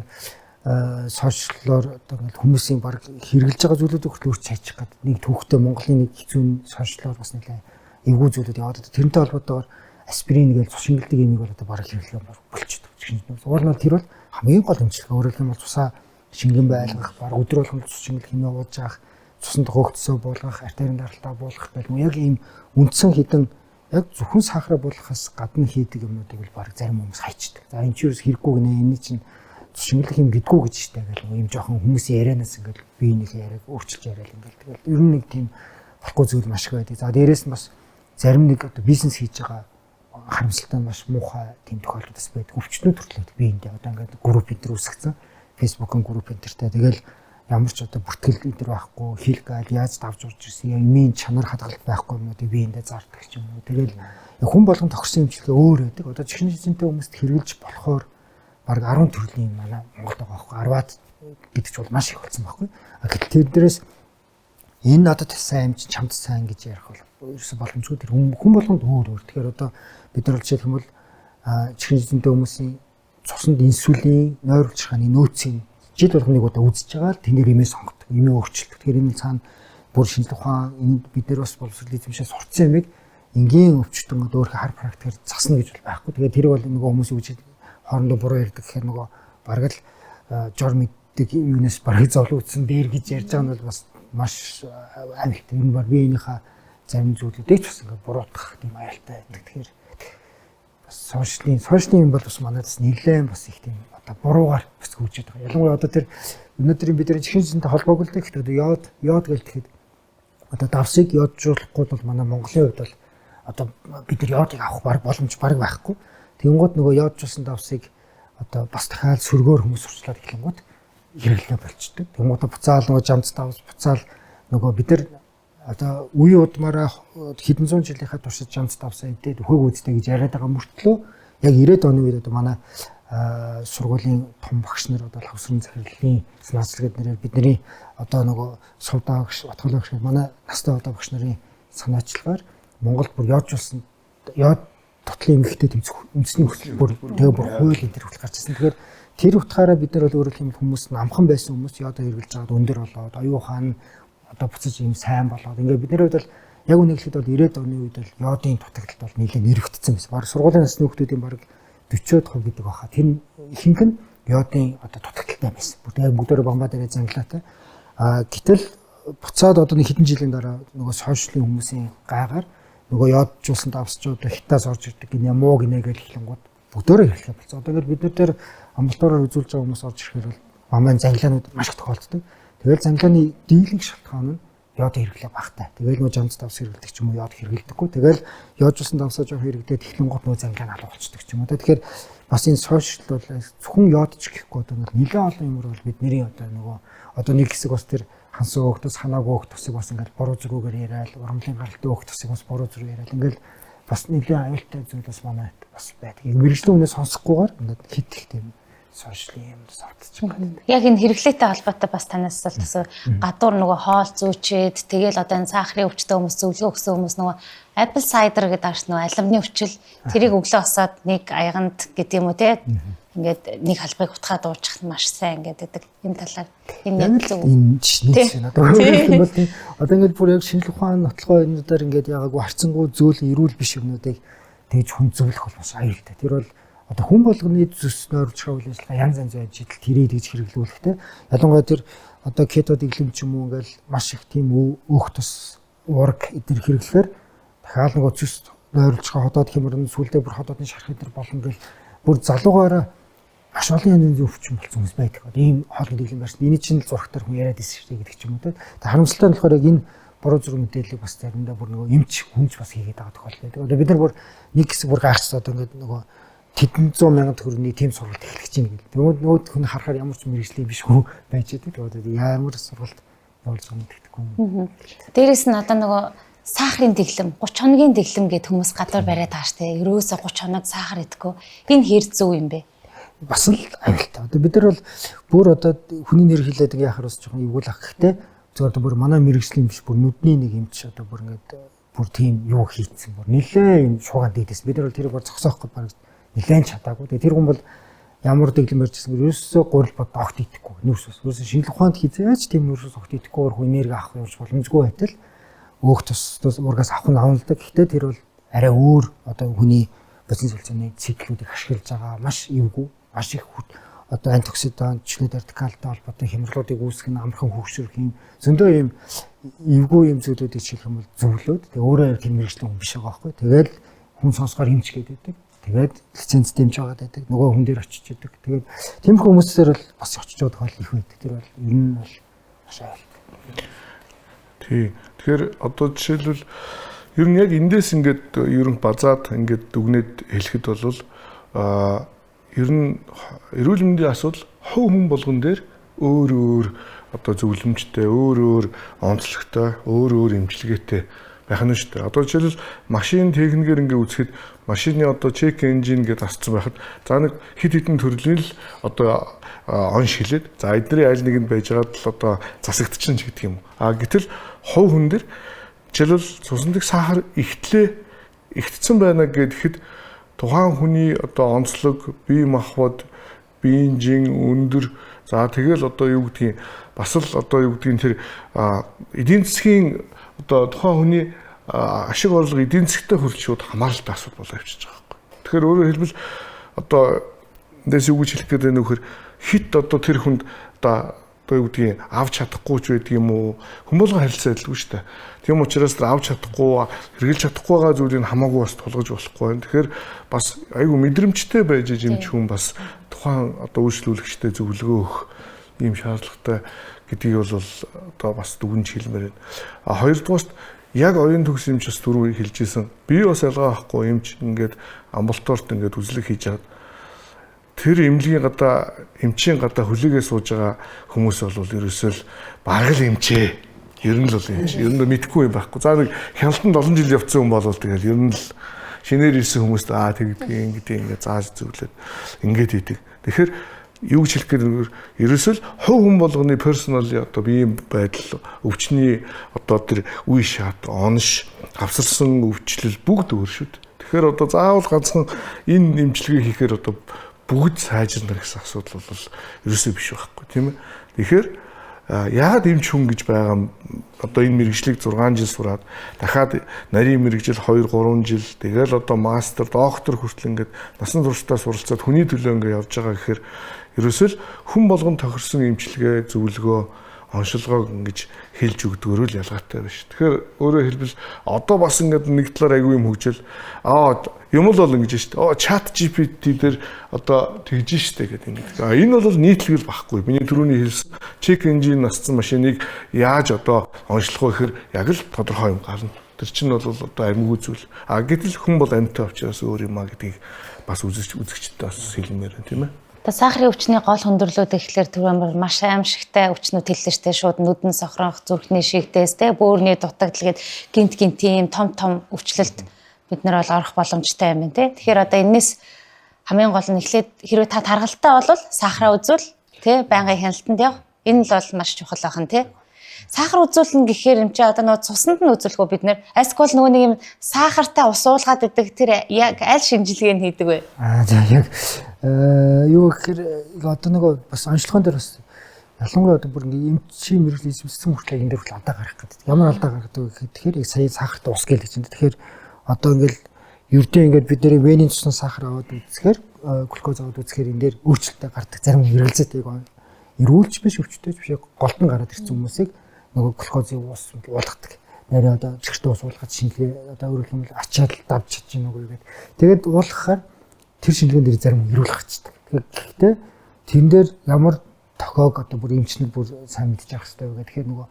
[SPEAKER 1] сошиалор одоо ингээд хүмүүсийн баг хэрэгжилж байгаа зүйлүүдийг хүртэл өөрч хайчих гэдэг нэг түүхтэй Монголын нэг хэцүү сошиалор бас нэлээ эвгүй зүйлүүд яваад одоо тэрнтэй холбоотойгоор аспирин гэж цусингэлдэг юмыг бол одоо бараг хэрэглээ болчихдог. Уурнал тэр бол хамгийн гол эмчилгээ. Өөрөөр хэлбэл цусаа шингэн байлгах, бараг өдөр болгон цус шингэл хэмээ ууж авах, цусанд хөөгдсөө буулгах, артерийн даралтаа буулгах гэх мэт яг ийм үндсэн хідэн яг зөвхөн сахараа буулгахаас гадна хийдэг юмнуудыг бол бараг зарим хүмүүс хайчдаг. За энэ ч юус хэрэггүй гинэ, энэ чинь цус шингэлэх юм гэдгүү гэж штэ гэл ийм жоохон хүмүүсийн ярианаас ингээл биенийхээ яриаг өөрчилж яриад ингээл тэгэл ер нь нэг тийм болохгүй зүйл маш их байдаг. За дээрээс нь бас зарим нэг одоо бизнес хийж байгаа харамсалтай маш муухай тийм тохиолдол бас байдаг. Өвчтнүүд төрөлд би эндээ одоо ингээд групп энэ төр үүсгэсэн. Facebook-ын групп энтертэй. Тэгэл ямар ч одоо бүртгэл энэ төр байхгүй, хил гайл яаж давж урж ирсэн, юмын чанар хадгалт байхгүй юмнуудыг би эндээ зардаг ч юм уу. Тэгэл хүн болгон тохирсон имчилгээ өөр байдаг. Одоо чихний эзэнтэй хүмүүст хэрэгжилж болохоор баг 10 төрлийн манай Монголд байгаа байхгүй. 10-аад гэдэг ч бол маш их болсон байхгүй. Гэтэл тэр дээрээс энэ надад сайн амж чамд сайн гэж ярих бол ерөөсө боломжгүй. Тэр хүн болгонд өөр. Тэгэхээр одоо бид нар жишээлх юм бол чихний эзэнтэй хүмүүсийн цуснд инсулин, нойруулж хааны нөөцийн жил болгоныг одоо үзэж байгаа л тэндэр имээ сонгодог, имээ өөрчилдөг. Тэгэхээр энэ цаана бүр шинжлэх ухаан энд бид нар бас боловсролын эзэмшээ сурцсан юмыг энгийн өвчтөн одоо өөрхөн хар практикээр засна гэж бол байхгүй. Тэгээд тэр бол нөгөө хүмүүс үгж хоорондоо буруу ярьдаг гэхээр нөгөө бараг л жор мэддэг юунаас бараг зовлогдсон дээр гэж ярьж байгаа нь бол бас маш амилт. Энэ бар биенийхээ зарим зүйлүүдийг ч бас ингээд буруутгах тийм аюултай байдаг. Тэгэхээр бас сошиалын юм бол бас манайдас нэлээд бас их тийм одоо буруугаар бас хөгжиж байгаа. Ялангуяа одоо тэр өнөөдрийн бидний чихний эзэнтэй холбоогүй л гэхдээ одоо йод гэж тэгэхэд одоо давсыг йоджуулахгүй бол манай Монголын хувьд бол одоо бид нар йодыг авах баг боломж баг байхгүй. Тэнгууд нөгөө йоджуулсан давсыг одоо бас дахиад сөргөөр хүмүүс сурчлаад эхлэнгууд хэрэглээ болчдөг. Тэнгууд буцаал нөгөө жамц давс буцаал нөгөө бид нар одоо үе удмаараа хэдэн зуун жилийнхаа туршид жамц давсаа идээд хөг үзтэй гэж яриад байгаа мөртлөө яг 90-ад оны үед одоо манай сургуулийн том багш нар одоо хавсрын захирлын санаачлагд нэрээр бидний одоо нөгөө сувдаа багш, батгалаа багш манай настай одоо багш нарын санаачлагаар Монголд бүр йоджуулсан йод дотлын эмгэгтэй тэмцэх үндэсний хөтөл бүр тэгээ бүр хууль энэ төр хүртэл гарч ирсэн. Тэгэхээр тэр утгаараа бид нар бол өөрөөр хэлбэл хүмүүс намхан байсан хүмүүс йодоо хэрэглэж байгаад өндөр болоод оюухан одоо буцаж ийм сайн болоод ингээ бидний хувьд бол яг үнийг хэлэхэд бол 90-ад оны үед бол йодын дутагдлалт бол нэлээд нэрвэгдсэн байсан. Бараг сургуулийн насны хүмүүсийн бараг 40% гэдэг баха. Тэр ихэнх нь йодын одоо дутагдaltaй байсан. Бүгд бүгдөө бомба дээр занглаатай. Гэтэл буцаад одоо нэг хэдэн жилийн дараа нөгөө сошиалын хүмүүсийн гайгаар нөгөө йоджуулсан давсчууд хятаас орж ирдэг гинэ муу гинэ гэж хэлэнгууд бүгдөө хэлэх болсон. Одоо ингээд бид нар дээр амбулатороор үзүүлж байгаа хүмүүс орж ирэхээр бол бомбын занглаанууд маш их тохиолддог. Тэгэл занглааны дийлэнх шалтгаан нь йод хэрэглээ багтай. Тэгэл нөгөө жамц давс хэрэглэдэг ч юм уу йод хэрэглэдэггүй. Тэгэл йоджуулсан давсаа жоох хэрэглээд эхлэнгууд нөгөө занглаан алга болчихдог ч юм уу. Тэгэхээр бас энэ сошиал бол зөвхөн йод ч гэхгүй одоо нэлээд олон юмр бол бидний одоо нөгөө одоо нэг хэсэг бас тэр хансан өөхтөс ханаагүй өөхтөсийг бас ингээд буруу зүгүүгээр яриад урамлын гаралтай өөхтөсийг бас буруу зүрээр яриад ингээд бас нэлээд аюултай зүйл бас манайд бас байдаг. Мэргэжлийн үнээс сонсохгүйгээр ингээд хит их тийм сошиалын юм савтчих юм.
[SPEAKER 3] Яг энэ хэрэглээтэй холбоотой бас танаас асуулт асуу. Гадуур нөгөө хоол зүүчээд тэгэл одоо энэ сахарын өвчтөе хүмүүс зөвлөгөө өгсөн хүмүүс нөгөө apple cider гэдэг ааш нөгөө алимны өвчл тэрийг өглөө осоод нэг аяганд гэдэг юм уу те ингээд нэг халбыг утгаад уурчих нь маш сайн ингээд гэдэг энэ талаар энэ яг зөв
[SPEAKER 1] энэ чинь одоо хэлбэл тийм одоо ингээд бүр яг шинжлэх ухааны нотлохоо юмудаар ингээд яагаагүй харцангуй зөөл эрүүл биш юмнуудыг тэгж хүн зөвлөх бол маш аюултай. Тэр бол одоо хүн болгоны зүс нойролж хавь ажиллагаа янз янз байж идэл тэрийг тэгж хэрэглүүлэхтэй. Ялангуяа тэр одоо кето дэглэм ч юм уу ингээл маш их тийм өөх тус ураг эдэр хэрэглэхээр дахиад нөгөө зүс нойролж ходоод хямрын сүлдээ бүр ходоодны шарх эдэр болно гэл бүр залуугаараа маш олон янзын өвчин болсон хүмүүс байдаг. Ийм хоол дэглэм барьсан. Эний чинь л зургатаар хүн яриад ирсэн шүү дээ гэдэг ч юм уу те. Харамсалтай нь болохоор яг энэ буруу зүрх мэдээллийг бас заримдаа бүр нөгөө эмч хүнч бас хийгээд байгаа тохиол байдаг. Одоо бид нар бүр нэг хэсэг бүр гайхчихсан одоо ингээд нөгөө тэдэн 100,000 төгрөгийн тийм сургалт эхлэж байна гэдэг. Нөгөө хүн харахаар ямар ч мэрэгжлийн биш хүн байж байгаа. Тэгээд ямар сургалт явуулж байгаа юм гэдэггүй.
[SPEAKER 3] Дээрээс нь одоо нөгөө сахарын дэглэм 30 хоногийн дэглэм гэд хүмүүс гадуур бариад байгаа штэ. Ерөөсө 30 хоног сахар идэхгүй. Энэ хэр зөв юм бэ?
[SPEAKER 1] Бас л аюултай. Одоо бид нар бол бүр одоо хүний нэр хэлээд яхаар бас жоохон эвгүй л ах гэхдээ зөв одоо бүр манай мэрэгжлийн биш бүр нүдний нэг юмч одоо бүр ингээд бүр тийм юу хийцэн бүр нилээ юм шуугаад дийдэс. Бид нар бол тэрийг бол зогсоохгүй баг нилээн чадаагүй. Тэгээ тэр хүн бол ямар дэглэм барьжсэн ерөөсөө гурил бод огт идэхгүй. Нүрсээс ерөөсөө шинжлэх ухаанд хизээч тийм нүрсээс огт идэхгүй хүн энерги авах явж боломжгүй байтал өөх тус ургаас авах нь авалдаг. Гэхдээ тэр бол арай өөр одоо хүний бодис солилцооны циклүүдийг ашиглаж байгаа маш эвгүй, маш их одоо антиоксидант, члээд радикалтай холбоотой хямралуудыг үүсгэх нь амархан хөгжрөх юм зөндөө юм эвгүй юм зүйлүүдийг чих юм бол зөвлөөд тэгээ өөрөө тэр мэрэгчлийн хүн биш байгаа байхгүй. Тэгээд хүн сонсгоор хэмч гэдэг. Тэгээд лиценз дэмж байгаа гэдэг. Нөгөө хүн дээр очиж идэг. Тэгээд тиймэрхүү хүмүүсээр л бас очиж байгаа тохиол их байдаг. Тэр бол ер нь бол маш аюултай.
[SPEAKER 2] Тий. Тэгэхээр одоо жишээлбэл ер нь яг эндээс ингээд ер нь базаад ингээд дүгнээд хэлэхэд бол ер нь эрүүл мэндийн асуудал хувь хүн болгон дээр өөр одоо зөвлөмжтэй, өөр онцлогтой, өөр эмчилгээтэй байх нь шүү дээ. Одоо жишээлбэл машин техникээр ингээд үзэхэд машины одоо чек энжин гэдээ асцсан байхад за нэг хит хитэн төрлийн л одоо онш хилээд за эдний аль нэгэнд байж байгаад л одоо засагдчихна ч гэдэг юм. Гэтэл хувь хүн дээр жишээлбэл цусндах сахар ихтсэн байна гэхэд тухайн хүний одоо онцлог, бие махбод, биеийн жин өндөр за тэгэл одоо юу гэдгийг бас л одоо юу гэдгийг тэр эдийн засгийн одоо тухайн хүний ашиг орлого эдийн засгтай хүрч шууд хамааралтай асуудал болоо явчихж байгаа байхгүй. Тэгэхээр өөрөөр хэлбэл одоо эндээс юу гэж хэлэх гээд байна вэ гэхээр хит одоо тэр хүнд одоо юу гэдгийг авч чадахгүй ч байдаг юм уу? Хүмүүлгэн харилцаа адилгүй шүү дээ. Тийм учраас тэр авч чадахгүй, хэрэгжилж чадахгүй байгаа зүйлийг хамаагүй бас тулгаж болохгүй байна. Тэгэхээр бас айгүй мэдрэмжтэй байж юмч хүн бас тухайн одоо үйлчлүүлэгчтэй зөвлөгөө өгөх ийм шаардлагатай гэдгийг бол одоо бас дүгнж хэлмээр байна. Хоёрдугаарт яг оюун төгс эмч бас түрүү хэлжсэн. Би бас ялгаа авахгүй эмч ингээд амбулаторт ингээд үзлэг хийж чад. Тэр эмнэлгийн гадаа эмчийн гадаа хүлээгээ сууж байгаа хүмүүс бол ерөөсөө л бараг л эмчээ. Ер нь л бол эмч. Ер нь мэдхгүй юм байхгүй. За нэг хяналтанд олон жил явцсан хүн бол тэгэл ер нь л шинээр ирсэн хүмүүст тэгдгийг ингээд зааж зөвлөд ингээд идэг. Тэгэхээр юу гэж хэлэх гээд ерөөсөө л хувь хүн болгоны персонали одоо биеийн байдал, өвчний одоо тэр үе шат, онш, авсарсан өвчлөл бүгд өөр шүү дээ. Тэгэхээр одоо заавал ганцхан энэ эмчилгээ хийхээр одоо бүгд сайжирна гэсэн асуудал бол ерөөсөө биш байхгүй тийм ээ. Тэгэхээр яагаад эмч хүн гэж байгаа одоо энэ мэрэгжлийг 6 жил сураад дахиад нарийн мэрэгжил 2 3 жил тэгэл одоо мастер, доктор хүртэл ингээд насан туршдаа суралцаад хүний төлөө ингээд явж байгаа гэхээр ерөөсөө л хүн болгон тохирсон эмчилгээ, зөвлөгөө, оншилгоог ингэж хэлж өгдөгөөр л ялгаатай байна шүү. Тэгэхээр өөрөөр хэлбэл одоо бас ингээд нэг талаар аягүй юм хөгжил юм л бол ингэж шүү. Чат GPT дээр одоо тэгж штэ гэдэг ингээд. Энэ бол нийтлэгэл багхгүй. Миний түрүүний хэлсэн чек энжин насцсан машиныг яаж одоо онцлох вэ гэхээр яг л тодорхой юм гарна. Тэр чинь бол одоо амьгүй зүйл. Гэтэл хүн бол амьтаа учраас өөр юм гэдгийг бас үзэгчтэй бас хэлмээр байна тийм ээ.
[SPEAKER 3] Одоо сахарын өвчний гол хүндрэлүүд гэхлээр түрүүн маш аимшигтай өвчнүүд хэллээ штэ шууд нүдэн сохронх, зүрхний шигтээс те бөөрийн дутагдал гээд гинт тийм том өвчлөлт бид нар бол орох боломжтой юм байна те. Тэгэхээр одоо энэс хамгийн гол нь эхлээд хэрвээ та таргалтай бол сахараа үзүүл те байнгын хяналтанд яв. Энэ л бол маш чухал ахын те. Сахар үзүүлнэ гэхээр юм чи одоо нөгөө цуснд нь үзүүлэхөө бид нэр аскол нөгөө нэг юм сахартай ус уулгаад идэг тэр яг аль шинжилгээг хийдэг вэ?
[SPEAKER 1] За яг юу гэхээр одоо нөгөө бас онцлогон дээр бас ялангуяа одоо бүр ингээ эмчийн мэрэгжлийн эзэмшсэн хүртэл энэ дээр хүртэл алдаа гарах гэдэг. Ямар алдаа гаргадаг вэ гэхээр яг сая сахартай ус гээл гэж байна. Тэгэхээр одоо ингээл ердөө ингээд бидний венийн цусны сахар аваад үзэхээр глюкоз аваад үзэхээр энэ дээр өөрчлөлттэй гардаг зарим хэрэгэлзээтэй эрүүлж биш өвчтөйч биш голтон гараад ирсэн хүмүүсийг нөгөө глюкозын ус уулгадаг. Нэрээ одоо чихртээ ус уулгаад шинжилгээ одоо өөрөөр хэлбэл ачаал давж чадчих нүгөө гэдэг. Тэгээд уулгахаар тэр шинжилгээнд дээр зарим эрүүл гарчдаг. Гэхдээ тэн дээр ямар тохиог одоо бүр эмчнэр бүр сайн мэдчих хэрэгтэй вэ гэхээр нөгөө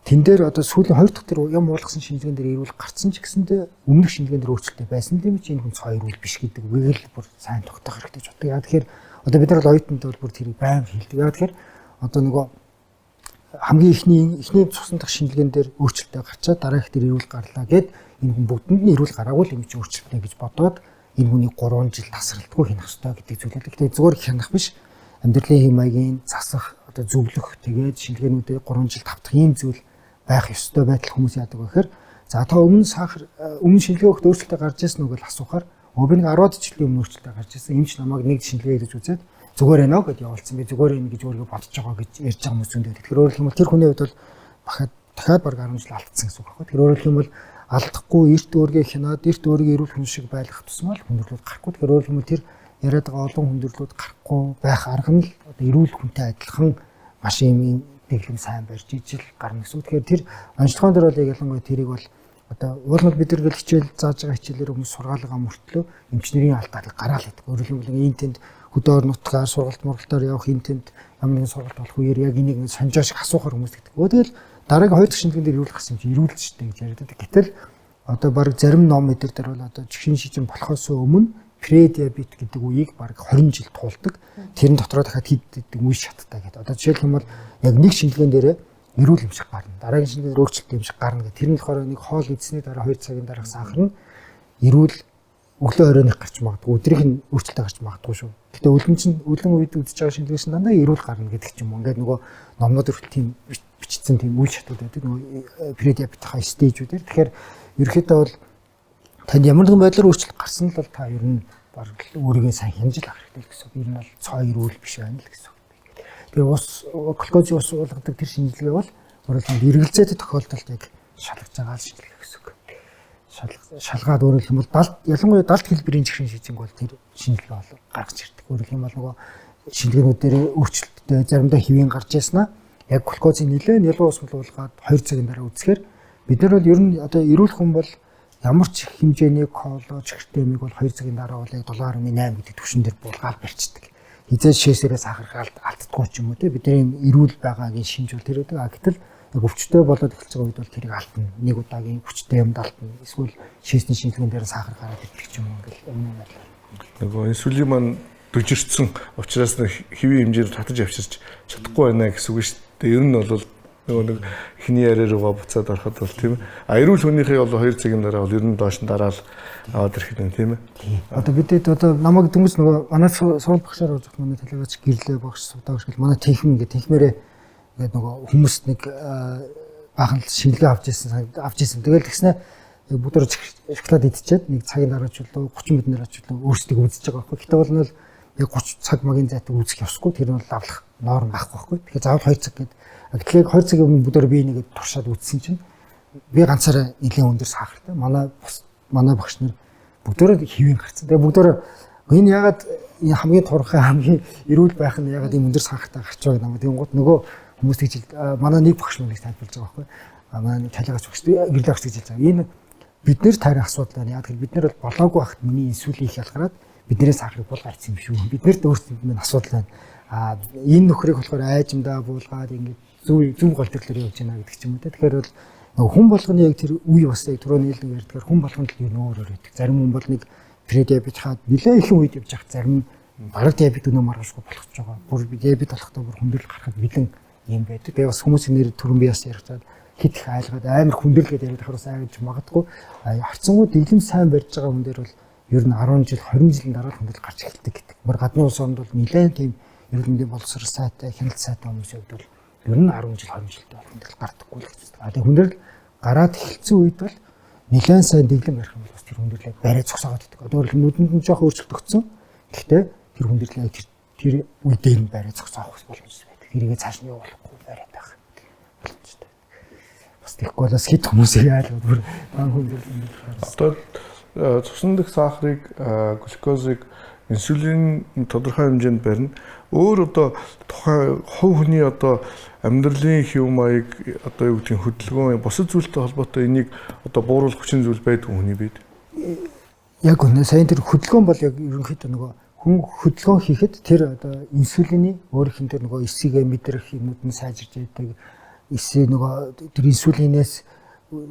[SPEAKER 1] тэн дээр одоо сүүлийн 2 дахь тэр юм уулгасан шинжилгээнд дээр эрүүл гарцсан ч гэсэндээ өмнөх шинжилгээнд дээр өөрчлөлттэй байсан тийм ч энэ хүн цаа эрүүл биш гэдэг үгийг л бүр сайн тогтоох хэрэгтэй ч боддог. Яа тэгэхээр одоо бид нар л оюутнууд бол бүр тэрийг байнга хэлдэг. Яа тэгэхээр одоо нөгөө хамгийн эхний цусан дахь шинжилгээнд дээр өөрчлөлтөө гарчаад дараагийнх дээр эрүүл гарлаа гэд энэ хүн бүгдэнд нь эрүүл гараагүй л юм чи өөрчлөлтөө гэж бодоод энэ хүний 3 жил тасралтгүй хянах хэрэгтэй гэдэг зүйлээ. Гэхдээ зүгээр хянах биш. Амьдралын хэм маягийн засах одоо зөвлөх тэгээд шинжилгээнүүдээ 3 жил тавтах ийм зүйл байх ёстой байтал хүмүүс яадаг вэ гэхээр за та өмнө шинжилгээ өгөхд өөрчлөлтөө гарч ирсэн үг л асуухаар би нэг 10-д жилийн өмнө өөрчлөлтөө гарч ирсэн. Эмч намайг нэг шинжилгээ хийж үзээд зүгээр ээ нөө гэж явуулсан. Би зүгээр ээ гэж өөрийгөө бодож байгаа гэж ярьж байгаа хүмүүс зөндөө. Тэгэхээр өөрөөр хэлбэл тэр хүний хувьд бол дахиад баг 10 жил алдсан гэсэн үг байхгүй. Тэр өөрөөр хэлбэл алдахгүй эрт өөргөө хянаад эрт өөрийгөө эрүүл хүн шиг байлгах тусмал хүндрэлүүд гарахгүй. Тэгэхээр өөрөөр хэлбэл тэр яриад байгаа олон хүндрэлүүд гарахгүй байх арга нь л одоо эрүүл хүнтэй адилхан маш юм дэглэм сайн барьж ижил гарна гэсэн. Тэгэхээр тэр онцлогоон дээр бол яг ялангуяа тэрийг бол одоо уулмал бид нар хичээл зааж байгаа хичээлээр хүмүүс сургаалгаа мөртлөө эмчнэрийн алдааыг гараал гэдэг. Өөрөөр хэлбэл энэ тэнд хөдөө нутгаар сургалт мургалтаар явах энэ тэнд ямар нэгэн сургалт болох үеэр яг энийг санджаа шиг асуухаар хүмүүс гэдэг. Тэгэл дараагийн хоёр дахь шинжилгээнд дээр эрүүл гарсан юм чи эрүүлж штэ гэж яриад байдаг. Гэтэл одоо баг зарим ном эдэр дээр бол одоо чихрийн шижин болохоос өмнө предиабет гэдэг үеийг баг 20 жил туулдаг. Тэрэн дотроо дахиад хийдэг үе шаттай гэдэг. Одоо жишээлх юм бол яг нэг шинжилгээнд дээр эрүүл юм шиг гарна. Дараагийн шинжилгээнд өөрчлөлт юм шиг гарна гэх. Тэр нь болохоор нэг хоол идсний дараа 2 цагийн дараах сахар нь эрүүл өглөө оройных гарч магадгүй, өдрийнх нь өөрчлөлт гарч магадгүй шүү. Гэтэ өлөн үед үзэж байгаа шинжилгээш дандаа эрүүл гарна гэдэг ч юм уу. Ингээд нөгөө номнууд өрх тийм бичсэн тийм үйл шатууд байдаг. Нөгөө предиабетийнхаа стейжүүдээр. Тэгэхээр ерөөхдөө бол танд ямар нэгэн байдлаар өөрчлөлт гарсан л бол та ер нь баг өөрийгөө сайн хянаж авах хэрэгтэй гэсэн. Ер нь бол цоо эрүүл биш байна л гэсэн. Тэгээ глюкозын ус уулгадаг тэр шинжилгээ бол өөрөлдөнд эргэлзээтэй тохиолдолд яг шалгаж байгаа шинжилгээ гэсэн. Шалгаад өөрөөр хэлбэл ялангуяа далд хэлбэрийн чихрийн шижинг бол тэр шинжилгээ бол гаргаж ирдэг. Өөрөөр хэлбэл нөгөө шинжилгээнүүд дээр өөрчлөлттэй заримдаа хэвийн гарч яснаа яг глюкозын нэлээд ялгуу ус уулгаад 2 цагийн дараа үзэхээр бид нар бол ер нь одоо эрүүл хүн бол ямар ч хэмжээний коло чихртэмиг бол 2 цагийн дараа бол яг 7.8 гэдэг түвшин дээр булгаал барьцдаг. Хизээ шээсээрээ сахархаалт алддаггүй ч юм уу те бидний эрүүл байгаагийн шинж бол тэр үүдэг. Гэтэл яг өвчтөй болоод эхэлж байгаа үед бол тэрийг алдна. Нэг удаагийн хүчтэй юмд алдна. Эсвэл шээсний шинжилгээнд дээр сахар гараад идэх ч юм уу ингээл юм байна.
[SPEAKER 2] Нөгөө инсулин маань дөжирцсэн учраас хэвийн хэмжээр татаж авчирч чадахгүй байна гэсэн үг шүү дээ. Ер нь бол нөгөө нэг эхний яриа руугаа буцаад ороход бол тийм ээ. Эрүүл хүнийхээ бол 2 цагийн дараа бол ер нь доош нь дараал аваад ирэх юм тийм ээ.
[SPEAKER 1] Одоо бидэд одоо намайг дөнгөж нөгөө манай суул багшаар орж байгаа манай телевиз гэрлээ багш судаа гэл манай техник ингээ техмээрээ ингээд нөгөө хүмүүст нэг баахан шинжилгээ авч ирсэн. Тэгэл тэгснэ бүгд шоколад идчихэд нэг цагийн дараа ч болоо 30 минутын дараа ч болоо өөрсдөө үзэж байгаа байхгүй. Гэтэ бол нь яг 30 цаг магийн зайтай үзэх ёсгүй. Тэр нь бол авлах норм байхгүй. Тэгэхээр заавал 2 цаг гэдэг. Гэтэл 2 цагийн өмнө бүгд би нэгэд туршаад үзсэн чинь би ганцаараа нэлийн өндөр сахартай. Манай багш нар бүгдөө хэвэн гарцсан. Тэгээ бүгдөө энэ ягаад хамгийн турхай хамгийн эрүүл байх нь ягаад ийм өндөр сахартай гарч байгаа юм. Тэнгууд нөгөө хүмүүс тэгж манай нэг багш мөн тайлбарлаж байгаа байхгүй. Манай талигаач багш гэрлээ багш гэж хэлж байгаа. Энэ бид нэр таарих асуудал байна. Яг бид нар бол болоогүй байхад миний инсулин их ялгараад бидний сахарыг булгаарсан юм шүү. Бид нарт өөрсдөд минь асуудал байна. Энэ нөхрийг болохоор айжмдаа буулгаад ингээд зөв гол төрлөөр явж байна гэдэг ч юм уу те. Тэгэхээр бол нөгөө хүн болгоны яг тэр үе бас яг түрүүний хэлдэг ярьдгаар хүн болгонд л юу өөр байдаг. Зарим хүн бол нэг предиабет хаад нэлээд их үед явж байгаа. Зарим бараг диабет өнөө маргашгүй болгож байгаа. Бүр диабет болохдоо бүр хүндрэл гарахад бэлэн юм байдаг. Тэгээ бас хүмүүсийн нэр түрүүн би бас ярихад хит их айлгаад амар хүндрэлгээд яриад ахаар бас айж магадгүй. Харцангуй дэглэм сайн барьж байгаа хүн дээр бол ер нь 10 жил 20 жилийн дараа хүндрэл гарч эхэлдэг гэдэг. Бүр гадны улс орнд бол нэлээд тийм эрүүл мэндийн боловсрол сайтай, хяналт сайтай хүмүүсийн хувьд бол ер нь 10 жил 20 жилдээ хүндрэл гардаггүй л гэж байна. Тэгээ хүндрэл гараад эхэлсэн үед бол нэлээд сайн дэглэм барих юм бол бас тэр хүндрэлээ барай зогсоогоод идэх. Одоо л нүдэнд нь жоох өөрчлөлт өгсөн. Гэхдээ тэр хүндрэлээ тэр үе дээр нь барай зогсоох боломжтой байдаг. Тэрийгээ цааш нь явуулахгүй барайд байх. Боломжтой. Бас тэгэхгүй бол бас хэд хүмүүсийг айлгад бүр бан хүндрэл.
[SPEAKER 2] Одоо цусан дэх сахарыг, глюкозыг, инсулин тодорхой хэмжээнд барина. Өөр одоо тухайн хувь хүний одоо амьдралын хэв маяг одоо юу гэдэг хөдөлгөөн бусад зүйлтэй холбоотой энийг одоо бууруулах хүчин зүйл байдаг хүний бид.
[SPEAKER 1] Яг үнэ сайн тэр хөдөлгөөн бол яг ерөнхийдөө нөгөө хүн хөдөлгөөн хийхэд тэр одоо инсулины өөрийнх нь тэр нөгөө эсийг мэдрэх юмуд нь сайжирч байдаг. Эсээ нөгөө тэр инсулинээс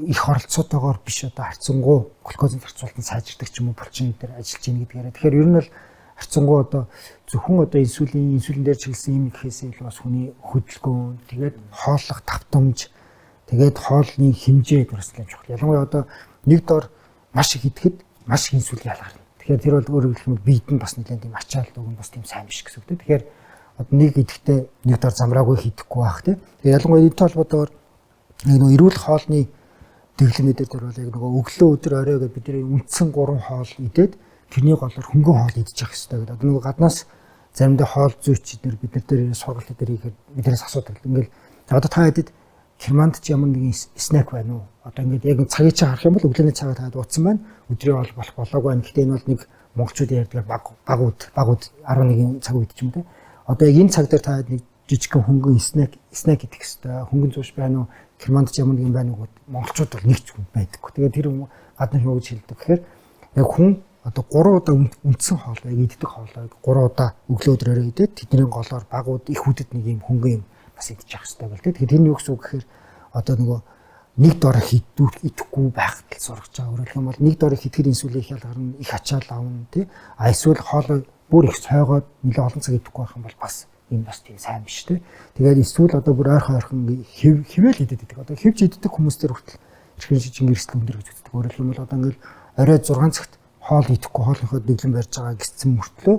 [SPEAKER 1] их оролцоотойгоор биш одоо харьцангуй глюкозын зарцуулалт нь сайжирдаг ч юм уу булчин дээр ажиллаж ийн гэдгээрээ. Тэгэхээр ер нь бол харьцангуй одоо зөвхөн одоо инсулин дээр чиглэсэн юм гэхээсээ илүү бас хүний хөдөлгөөн, тэгээд хооллох давтамж, тэгээд хоолны хэмжээ бас нэлээд чухал. Ялангуяа одоо нэг дор маш их идэхэд маш их инсулин ялгарна. Тэгэхээр тэр бол өөрөөр хэлбэл биед нь бас нэлээд тийм ачаалт өгн бас тийм сайн биш гэсэн үг тийм. Тэгэхээр одоо нэг идэхдээ нэг дор замраагүй хийхгүй байх тийм. Тэгээд ялангуяа энэтэй холбоотойгоор нэг эрүүл хоолны дэглэмэдэд бол яг нөгөө өглөө өдөр орой гэдэг бидний үндсэн 3 хоол идээд тэрний голоор хөнгөн хоол идчих хэрэгтэй гэдэг. Одоо нөгөө гаднаас заримдаа хоол зүйч эдгээр бид нар дээр сургалт дээр ихээр биднээс асуудаг. Ингээл одоо та хэдэд Германд ч ямар нэгэн снэк байна уу? Одоо ингээд яг цагийг чинь харах юм бол өглөөний цагаа таад утсан байна. Өдрийн бол болох болоогүй байна. Гэхдээ энэ бол нэг монголчуудын ярьдаг багууд 11 цаг үед ч юм те. Одоо яг энэ цаг дээр та нэг жижигхэн хөнгөн снэк идэх хэрэгтэй. Хөнгөн зууш байна уу? Германд ч ямар нэгэн байна уу? Монголчууд бол нэг ч хүн байдаггүй. Тэгээд тэр гадны юу гэж хэлдэг гэхээр яг хүн одоо 3 удаа үндсэн хоол яг иддэг хоолой 3 удаа өглөө өдрөөрөө идээд тэдний голоор багууд их хүдэд нэг юм хөнгөн юм бас идчих хэрэгтэй байл. Тэгэхээр тэр нь юу гэсэн үг гэхээр одоо нөгөө нэг дор идэхгүй байхад л сургаж байгаа. Өөрөлдөх юм бол нэг дор идэхэд инсулин их ялгарна, их ачаал авна тий. А эсвэл хоолой бүр их цойгоод нэлээд олон цаг идэхгүй байх юм бол бас энэ бас тийм сайн биш тий. Тэгээд эсвэл одоо бүр ойрхон хിവэл идээд идэг. Одоо хивж иддэг хүмүүс төр хүртэл чихрийн шижин эрсдэл өндөр гэж үздэг. Өөрөлдөх юм бол одоо ингээл орой 6 цагт хоол идэхгүй хоолынхоо дэглэм барьж байгаа гэсэн мөртлөө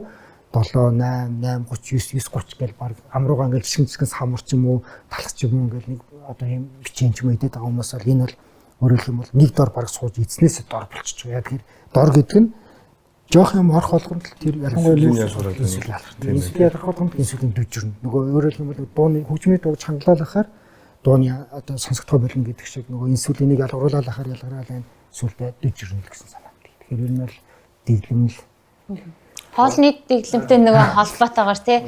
[SPEAKER 1] 7 8 8 39 9 30 гэл баг амруугаа ингээл жишгэнцгээс хамар ч юм уу талах ч юм уу ингээл нэг одоо юм бичэн ч юм идээд байгаа хүмүүс бол энэ бол өөрөлдөх юм бол нэг дор баг сууж эзнээсээ дор болчих. Яг тэр дор гэдэг нь жоох юм орох болгонд тэр ялангуяа инсулин ялгардаг. Инсулин ялгарх болгонд инсулин дэвжирнэ. Нөгөө өөрөлдөх юм бол дууны хөгжмийн дууг хангалуулахаар дууны одоо сонсогдохой болон гэдэг шиг нөгөө инсулиныг ялгаруулахаар ялгараад байна. Сүлдээ дэвжирнэ гэсэн санаа. Тэгэхээр энэ бол дэглэм л
[SPEAKER 3] хоолны дэглэмтэй нөгөө холбоотойгоор тий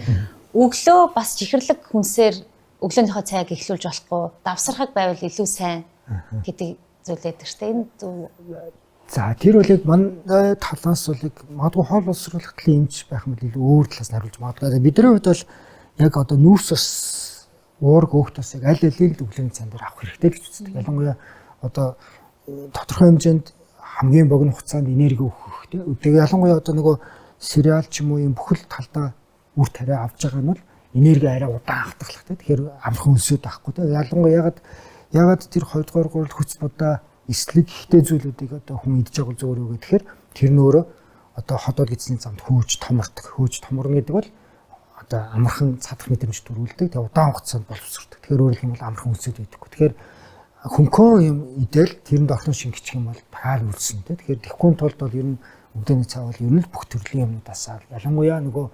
[SPEAKER 3] өглөө бас чихэрлэг хүнсээр өглөөнийхөө цайг эхлүүлж болохгүй давсархаг байвал илүү сайн гэдэг зүйл байдаг шүү дээ. Энэ зөв.
[SPEAKER 1] За тэр үл яг манай талаас бол яг магадгүй хоол боловсруулах талын эмч байх юм бол илүү өөр талаас нь хариулж магадгүй. Бидний хувьд бол яг одоо нүүрс ус уург өөхтөөс яг аль алийг өглөөний цайнд авах хэрэгтэй гэж үздэг. Ялангуяа одоо тодорхой хэмжээнд хамгийн богино хугацаанд энерги өгөх тий. Тэгээ ялангуяа одоо нөгөө сериал ч юм уу юм бүхэл талдаа үр тариа авч байгаа нь бол энерги арай удаан хатгалах тий. Тэгэхээр амархан өнсөд байхгүй тий. Ялангуяа ягаад тэр 2 дугаар гурал хүч будаа эслэг ихтэй зүйлүүдийг одоо хүн идж байгаа зүгээр үү гэхээр тэр нь өөрөө одоо ходоод гидсний замд хөөж томордог. Хөөж томорно гэдэг бол одоо амархан цадах мэдрэмж төрүүлдэг. Тэгээ удаан хугацаанд боловсрдог. Тэгэхээр өөрөлдөх юм бол амархан өнсөд байдаггүй. Тэгэхээр хөнхөө юм идэл тэрэнд орхон шингэчих юм бол таал үлсэн тий. Тэгэхээр тэхгүй тулд бол ер нь өглөөний цай бол ер нь бүх төрлийн юмнуудаас ялангуяа нөгөө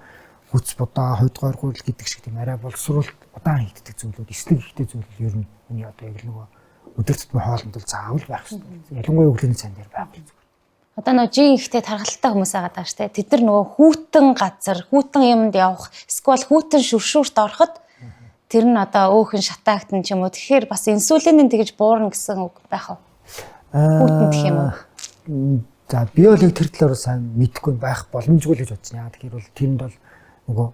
[SPEAKER 1] хүч будаа 2 дугаар гурал гэдэг шиг тийм арай боловсруулалт удаан хийгддэг зүйлүүд эслэг ихтэй зүйлүүд ер нь миний одоо яг нөгөө өдөр тутмын хоолнд бол заавал байх хэрэгтэй. Ялангуяа өглөөний цайнд дээр байх зүгээр.
[SPEAKER 3] Одоо нөгөө жин ихтэй тархалтай хүмүүс байгаа даа штэ. Тэд нар нөгөө хүүтэн газар, хүүтэн юмд явах, эсвэл хүүтэн шүршүүрт ороход тэр нь одоо өөхөн шатаагтан ч юм уу. Тэгэхээр бас инсулинын тэгж буурна гэсэн үг байх уу? Хүүтэн гэх юм уу?
[SPEAKER 1] За би бол яг тэр талаар сайн мэдэхгүй байх боломжгүй л гэж бодож байна. Тэгэхээр бол тэрэнд бол нөгөө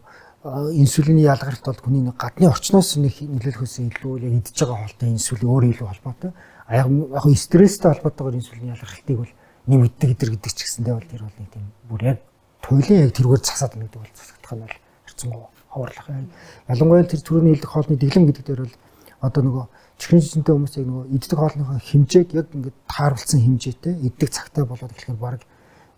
[SPEAKER 1] инсулины ялгарт бол хүний гадны орчноос нөлөөлөхөөс илүү яг идж байгаа хоолтой инсулин өөрөө илүү холбоотой. Яг стресстэй холбоотойгоор инсулины ялгартыг бол нэмэгддэг гэдэг ч гэсэндээ бол тэр бол нэг тийм бүр яг туйлын яг тэргээр засаад байна гэдэг бол засагдах нь бол харцангуй ховрлох. Ялангуяа тэр түрүүний хэлдэг хоолны дэглэм гэдэг дээр бол одоо нөгөө чихрийн жижигтэй хүмүүс яг нөгөө иддэг хоолныхоо хэмжээг яг ингээд тааруулсан хэмжээтэй иддэг цагтаа болоод эхлэхээр баг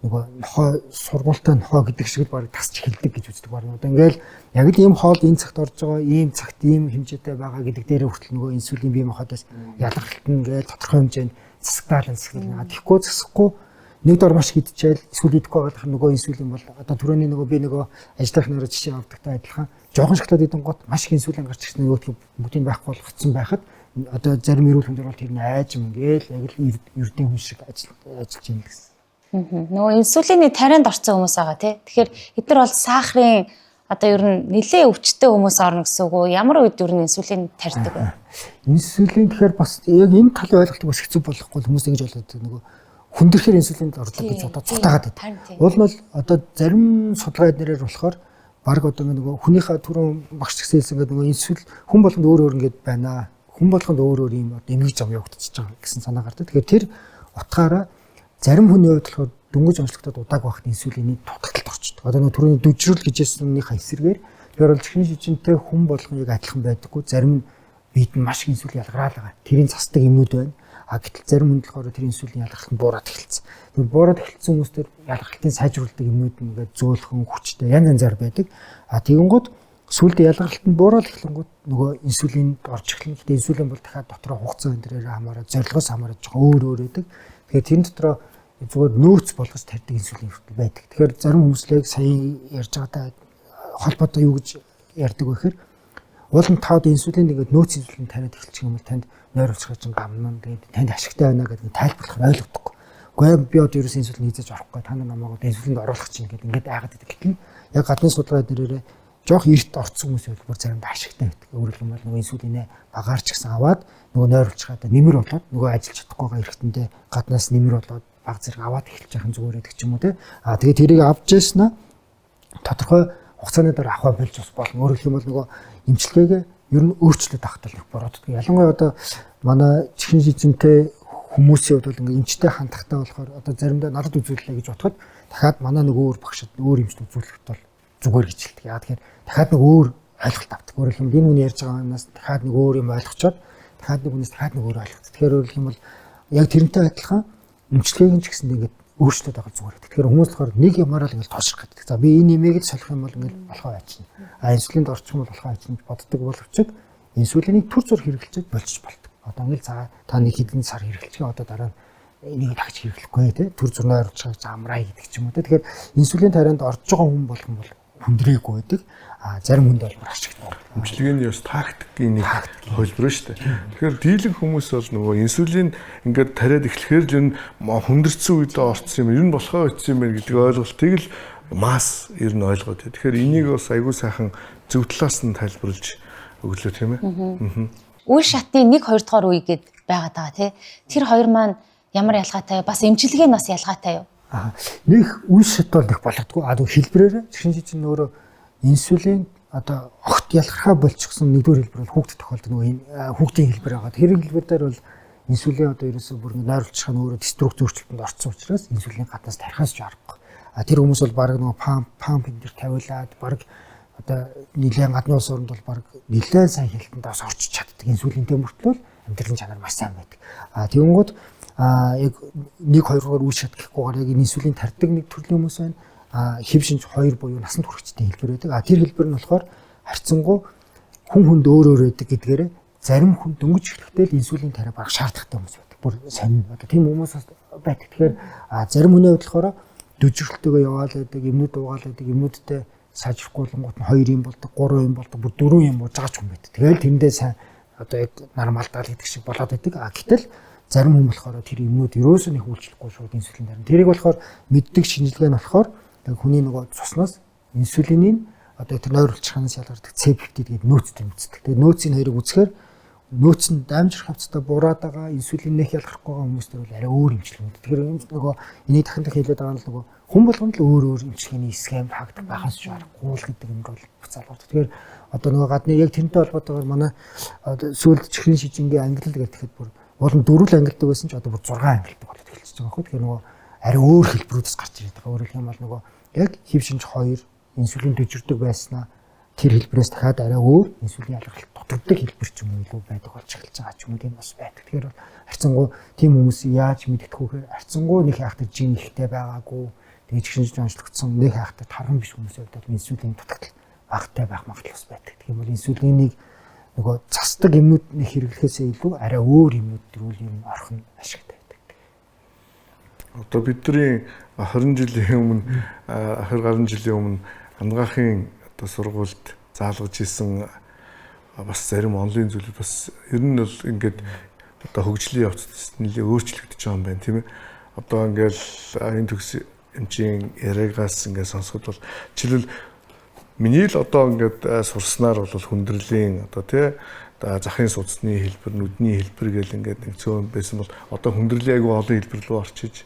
[SPEAKER 1] нөгөө нохой сургуультай нохой гэдэг шиг л баг тасч эхэлдэг гэж үздэг баг. Одоо ингээл яг л ийм хоол энэ цагт орж байгаа, ийм цагт ийм хэмжээтэй байгаа гэдэг дээр хүртэл нөгөө инсулин бие махбодоос ялгарт нь ингээл тодорхой хэмжээнд засагдаалan засагдаг. Тэгэхгүй засахгүй нэг дор маш идчихэл эсвэл идэхгүй байх нөгөө инсулин бол одоо түрүүний нөгөө би нөгөө ажлынх нэрэ жишээ авдагтай адилхан жоохон шоколад идэн гот маш их инсулин гарч ирсэн нөгөөдгөө бүгдийг байхгүй болгоцсон байхад одоо зарим эрүүл хүндөр бол тэр нь айжм ингээл яг л эрдийн хүн шиг ажиллаж юм гэсэн.
[SPEAKER 3] Нөгөө инсулины тарианд орсон хүмүүс байгаа тий. Тэгэхээр эдгээр бол сахарын одоо ер нь нэлээ өвчтөе хүмүүс орно гэсэн үг үү? Ямар үед ер нь инсулин тарьдаг вэ?
[SPEAKER 1] Инсулин тэгэхээр бас яг энэ талын ойлголт бас хэцүү болохгүй хүмүүс ингэж болоод нөгөө хүндрэхээр инсулинд ордог гэж одоо цутаагаад байдаг. Уул нь бол одоо зарим судалгаа эднэрээр болохоор баг одоо нөгөө хүнийхээ түрүүн багш гисэлсэн гэдэг нөгөө инсулин хүн болгонд өөр өөр ингэж байна. Хүн болгонд өөр өөр юм одоо эмгэг зам явагдчихж байгаа гэсэн санаа гардаг. Тэгэхээр тэр утгаараа зарим хүний хувьд болохоор дөнгөж онцлогдоод удааг байхад инсулиний дутагдлалд орчдөг. Одоо нэг түрүүний дүжрүүл гэжсэнийхээ эсрэгээр тэгэхээр бол чихрийн шижинтэй хүн болгон яг адилхан байдаггүй. Зарим нь биед нь маш их инсулин ялгараад байгаа. Тэрийн цасдаг юмнууд байна. Гэтэл зарим хүнд болохоор тэр инсулин ялгархад нь буураад эхэлсэн. Тэгэхээр буураад эхэлсэн хүмүүстэр ялгарлтын сайжруулдаг юмнууд нь ингээд зөөлхөн хүчтэй янз янзаар байдаг. Тэгэнгүүт сүүлдээ ялгарлт нь буураад эхлэнгүүт нөгөө инсулин орж эхэлнэ. Гэхдээ инсулин бол дахиад дотроо хугацаа энэ хамаараа зорилгоос хамаараа жоохон өөр байдаг. Тэгэхээр тэрэн дотроо зүгээр нөөц болгож тарьдаг инсулин хүртэл байдаг. Тэгэхээр зарим хүмүүслийг сая ярьж байгаатай холбоотой юу гэж ярьдаг вэ гэхээр уулын таад инсулин ингээд нөөц инсулин тариад эхэлчих юм бол танд нойр өвчгөж гамнаа тэгээд танд ашигтай байна гэдэг тайлбарлах ойлгохгүй. Гэхдээ би одоо ерөөс инсулин хийж орохгүй та нар намайг инсулинд оруулах чинь гэдэг ингээд айгаад идэг. Гэтэл яг гадны судалгаа дээрээ жоох эрт орцсон хүмүүс бол бүр заримдаа ашигтай байдаг. Өөрөөр хэлбэл нөгөө инсулинээ багаарч гэсэн аваад нөгөө нойр өвчгөд нэмэр болоод нөгөө ажиллаж чадахгүй байгаа эргэтэндээ гаднаас нэмэр болоод баг зэрэг аваад эхэлж яхан зүгээр байдаг ч юм уу те. Тэгээд тэрийг авч яснаа тодорхой хугацааны дараа авах болж бас болно. Өөрөөр хэлбэл нөгөө эмчилгээгээ ер нь өөрчлөлт авахтал их бороддог. Ялангуяа одоо манай чихрийн шижинтэй хүмүүсийн хувьд бол ингээ эмчтэй хандахтай болохоор одоо заримдаа надад үзүүлэлээ гэж бодоход дахиад манай нөгөө өөр багшд өөр эмчт үзүүлэхэд бол зүгээр гэж хэлдэг. Яа тэгэхээр дахиад нэг өөр ойлголт авдаг. Өөрөөр хэлбэл энэ хүн ярьж байгаа юмнаас дахиад нэг өөр юм ойлгочоод дахиад нэг хүнээс дахиад нэг өөр ойлгох. Тэгэхээр өөрөөр хэлбэл яг тэрнтэй адилхан эмчилгээг нь ч гэсэн ингээд өөрчлөлт байгаа зүгээр. Тэгэхээр хүмүүс болохоор нэг ямаараа л ингээд тоошрох гэдэг. За би энэ нэмийг л солих юм бол ингээд болохоо ачна. Инсулинд орчих юм бол болохоо ачна гэж боддог боловч инсулинийг түр зур хэрэглэж болчих болдог. Одоо ингээд за та нэг хэдэн сар хэрэглэчих одоо дараа нь энийг дахиж хэрэглэхгүй те түр зурнаа орж байгаа замраа гэдэг ч юм уу те. Тэгэхээр инсулин тарианд орж байгаа хүн болгон бол хүндрээгүй байдаг. Зарим хүнд бол ашигтай.
[SPEAKER 2] Эмчилгээний бас тактикийн нэг хөлбөр шүү дээ. Тэгэхээр дийлэн хүмүүс бол нөгөө инсулин ингээд тариад эхлэхээр л ер нь хүндэрсэн үедээ орцсон юм. Ер нь болохоо очсон юм байна гэдэг ойлголтыг л масс ер нь ойлгоод. Тэгэхээр энийг бас айгүй сайхан зөв талаас нь тайлбарлаж өглөө тийм ээ.
[SPEAKER 3] Үе шатны 1-2 дугаар үе гээд байгаад байгаа тий. Тэр хоёр маань ямар ялгаатай бас эмчилгээ нь бас ялгаатай юу?
[SPEAKER 1] Нэг үе шат бол их болдгоо. Хэлбэрээр чихрийн шижин өөрөө инсулин одоо огт ялгархаа болчихсон нэгдүгээр хэлбэр бол хүүхдэд тохиолддог нөгөө хүүхдийн хэлбэр байгаа. Тэр хэлбэр дээр бол инсулин одоо ерөөсөө бүр нойруулчих нь өөрөө деструк зөрчилдөнд орсон учраас инсулин гаднаас тарихаас ч аргагүй. Тэр хүмүүс бол баг нөгөө памп энэ төр тавиулаад баг одоо нэлээд гадны улс оронд бол баг нэлээд сайн хяналтандаас орчиж чаддаг инсулинтэй мөртлөө амьдралын чанар маш сайн байдаг. Тэгэнгүүт яг 1-2 дугаар үе шат гэхгүйгээр яг инсулин тарьдаг нэг төрлийн хүмүүс байна. Хэв шинж 2 буюу насанд хүрэгчдийн хэлбэр байдаг. Тэр хэлбэр нь болохоор харьцангуй хүн хүнд өөр өөр байдаг гэдгээр зарим хүн дөнгөж эхлэхдээ л инсулин тарих баг шаардлагатай хүмүүс байдаг. Бүр сонин. Одоо тийм хүмүүс байдаг. Тэгэхээр зарим хүний хувьд болохоор дүжрэлтэйгээ яваал байдаг, эмнүүд уугаал байдаг, эмнүүдтэй сайжрахгүй болгонгууд нь 2 юм болдог, 3 юм болдог, бүр 4 юм ууж байгаа ч юм байдаг. Тэгэл тэндээ сайн одоо яг нормалдаал гэдэг шиг болоод байдаг. Гэтэл зарим хүн болохоор тэр эмнүүд ерөөсөө нэг үйлчлэхгүй шууд инсулин тарина. Тэрийг болохоор мэддэг шинжилгээ нь болохоор хүний нөгөө цуснаас инсулинийн одоо тэр нойруулчханаас ялгардаг C50 гэдэг нөөцтэй үздэг. Тэгээд нөөцийн хоёрыг үзэхээр нөөц нь дамжрах хавцтай бураад байгаа инсулиннэх ялгархгүй байгаа хүмүүстэр бол арай өөр эмчилгээ. Тэгэхээр нөгөө энийг дахин хэлээд байгаа нь нөгөө хүн болгонд л өөр өөр эмчилгээний схем хаагдаг байхаас ч аргагүй л гэдэг юм бол буцаалаад. Тэгэхээр одоо нөгөө гадны яг тэрнтэй холбоотойгоор манай сүүлд чихрийн шижингийн ангилал гэхэд бүр уул нь 4 ангилдаг байсан ч одоо бүр 6 ангилдаг болоод эхэлчихэж байгаа хөө. Тэгэхээр нөгөө арай өөр хэлбэрүүдээс гарч ирээд байгаа. Өөрөөр хэлбэл нөгөө яг хэв шинж 2 инсулин дэвжирдэг байснаа тэр хэлбэрээс дахиад арай өөр инсулин ялгаралт дутагддаг хэлбэр ч юм уу илүү байдаг болж эхэлж байгаа ч юм уу тийм бас байдаг. Тэгэхээр харьцангуй тийм хүмүүс яаж мэддэг вэхээр харьцангуй нэг хайхтай жин ихтэй байгаагүй тэгээд чихрийн онцлогдсон нэг хайхтай тархан биш хүмүүсийн хувьд инсулин дутагдал багтай байх магадлал бас байдаг. Тийм бол инсулинийг нөгөө цасдаг юмнууд хэрэглэхээсээ илүү арай өөр юмнууд төрүүл юм орох нь ашигтай байдаг.
[SPEAKER 2] Одоо бидний 20 жилийн өмнө 20 гаруй жилийн өмнө ангаахын одоо сургуульд заалгаж исэн бас зарим онлайн зүйлүүд бас ер нь бол ингээд одоо хөгжлийн явцад нэлээд өөрчлөгдөж байгаа юм байна тийм ээ. Одоо ингээд энэ төгс эмчийн яриагаас ингээд сонсоход бол жишээлбэл миний л одоо ингээд сурснаар бол хүндрлийн одоо тий захын судасны хэлбэр, нүдний хэлбэр гэл ингээд нэг цөөн байсан бол одоо хүндрлийн айгүй олон хэлбэр рүү орчиж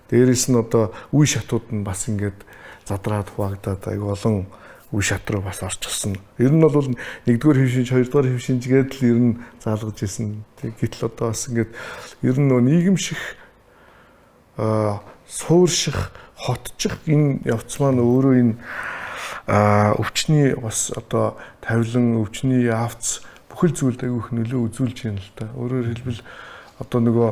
[SPEAKER 2] дээрээс нь одоо үе шатууд нь бас ингээд задраад хуваагдаад айгүй олон үе шат руу бас орчихсон. Ер нь бол 1-р хэв шинж, 2-р хэв шинж гээд л ер нь заалгаж исэн. Гэтэл одоо бас ингээд ер нь нийгэм шиг суурших, хотчих энэ явц маань өөрөө энэ өвчний бас одоо тавилан, өвчний явц бүхэл зүйлд айгүйх нөлөө үзүүлж байна л да. Өөрөөр хэлбэл одоо нөгөө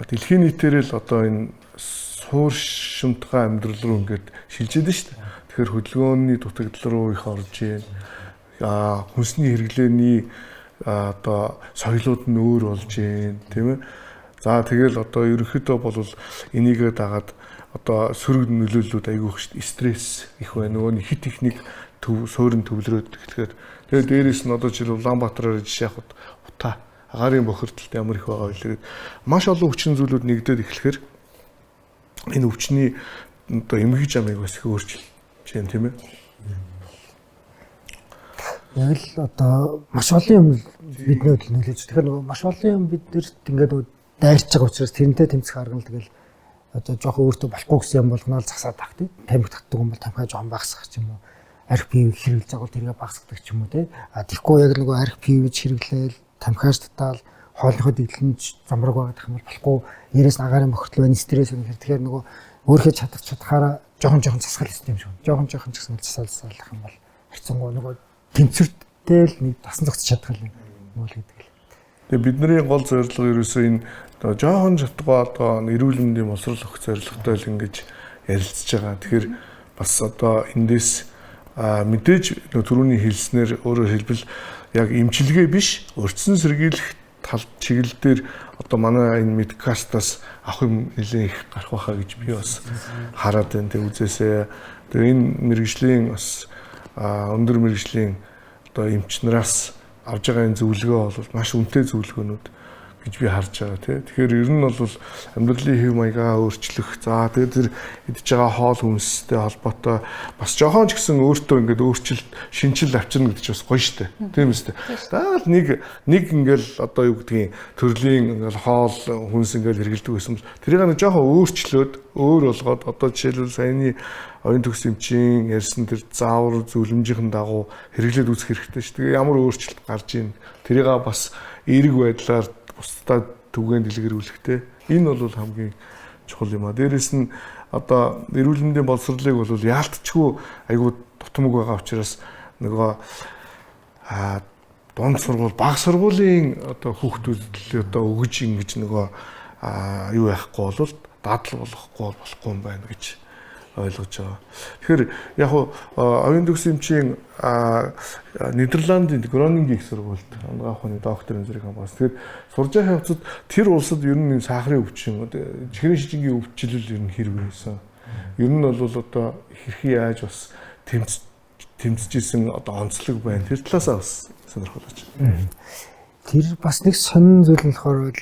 [SPEAKER 2] дэлхийн нийтээр л одоо энэ сууршимтгай амьдрал руу ингээд шилжээд нь шүү дээ. Тэгэхээр хөдөлгөөний дутагдал руу их орж байна. Хүнсний хэрэглээний одоо соёлууд нь өөр болж байна, тийм ээ. За тэгэл одоо ерөнхийдөө бол энийгээ дагаад одоо сөрөг нөлөөллүүд айгүйх стресс их байна. Нөгөө хит техник суурин төвлөрөөд тэгэхээр тэгээд дээрээс нь одоо жишээ Улаанбаатараар жишээ авахд утаа агарын бохирдолд ямар их байгаа вэ гэхэд маш олон хүчин зүйлүүд нэгдээд эхлэхээр энэ өвчний одоо эмгэг жамыг бас их өөрчилж байна, тийм ээ.
[SPEAKER 1] Яг л одоо маш олон юм бидний хөдөл нөлөөж. Тэгэхээр нөгөө маш олон юм биднэрт ингээд дайрч байгаа учраас тэрнтэй тэмцэх арга нь тэгэл одоо жоохон өөртөө болохгүй гэсэн юм болгоноо л засаад тах тийм. Тамхи татдаг юм бол тамхиа жоохон багасгах ч юм уу. Арх пивийг хэрэглэж байгаа бол тэргээ багасгадаг ч юм уу тийм. Тэгэхгүй яг нөгөө арх пивийг хэрэглээл тамхиас татаал хоолныхоо дэглэмж замраг байгаад юм бол болохгүй. Нэрээс агарын бохирдол байна, стресс байна. Тэгэхээр нөгөө өөрхөө чадхаараа жоохон засгал систем шүү. Жоохон ч гэсэн засаалах юм бол хайцангуу нөгөө тэнцвэртэй л нэг тасан зогсож чадах юм уу гэдэг л.
[SPEAKER 2] Тэгээ бидний гол зорилго ерөөсөө энэ жоохон жатгаа одоо эрүүл мэндийн боловсрол өгөх зорилготой л ингэж ярилцж байгаа. Тэгэхээр бас одоо эндээс мэдээж түрүүний хэлснээр өөрөөр хэлбэл яг эмчилгээ биш өртсөн сэргийлэх тал чиглэл дээр одоо манай энэ медкастаас авах юм нэлээд их гарах байхаа гэж би бас хараад байна. Тэг үзээсээ тэгээ энэ мэрэгжлийн бас өндөр мэрэгжлийн одоо эмчнараас авж байгаа энэ зөвлөгөө бол маш үнэтэй зөвлөгөөнүүд гэж би харж байгаа тий. Тэгэхээр ер нь бол амьдралын хэв маягаа өөрчлөх. За тэгээд тэр идж байгаа хоол хүнстэй холбоотой бас жоохон ч гэсэн өөртөө ингээд өөрчлөлт, шинжил авчирна гэдэг чинь бас гоё штэ. Тийм үстэй. Даал нэг ингээл одоо юу гэдгийг төрлийн ингээл хоол хүнс ингээл хэрэгэлдэг байсан бол тэрийг нэг жоохон өөрчлөөд өөр болгоод одоо жишээлбэл саяны оюун төгс эмчийн ярьсан тэр заавар зөвлөмжийн дагуу хэрэглээд үзэх хэрэгтэй шүү. Тэгээ ямар өөрчлөлт гарч ийн тэрийг бас эерэг байдлаар бусдад түгээн дэлгэрүүлэхтэй. Энэ бол хамгийн чухал юм а. Дээрээс нь одоо эрүүл мэндийн боловсролыг бол яалтчгүй айгүй дутмаг байгаа учраас нөгөө дунд сургууль, бага сургуулийн одоо хүүхдүүд одоо өгж ингэж нөгөө юу яахгүй бол дадлал болохгүй юм байна гэж ойлгож байгаа. Тэгэхээр яг оюун төгс эмчийн Нидерландын Гронингийн их сургуульд анагаахны докторийн зэрэг хамгаас. Тэгэхээр сурж байгаа явцад тэр улсад ер нь сахарын өвчин, чихрийн шижингийн өвчлөл ер нь хэрэг байсан. Ер нь бол одоо хэрхэн яаж бас тэмцэжсэн одоо онцлог байна. Тэр талаасаа бас сонирхолтой байна.
[SPEAKER 1] Тэр бас нэг сонин зүйл нь болохоор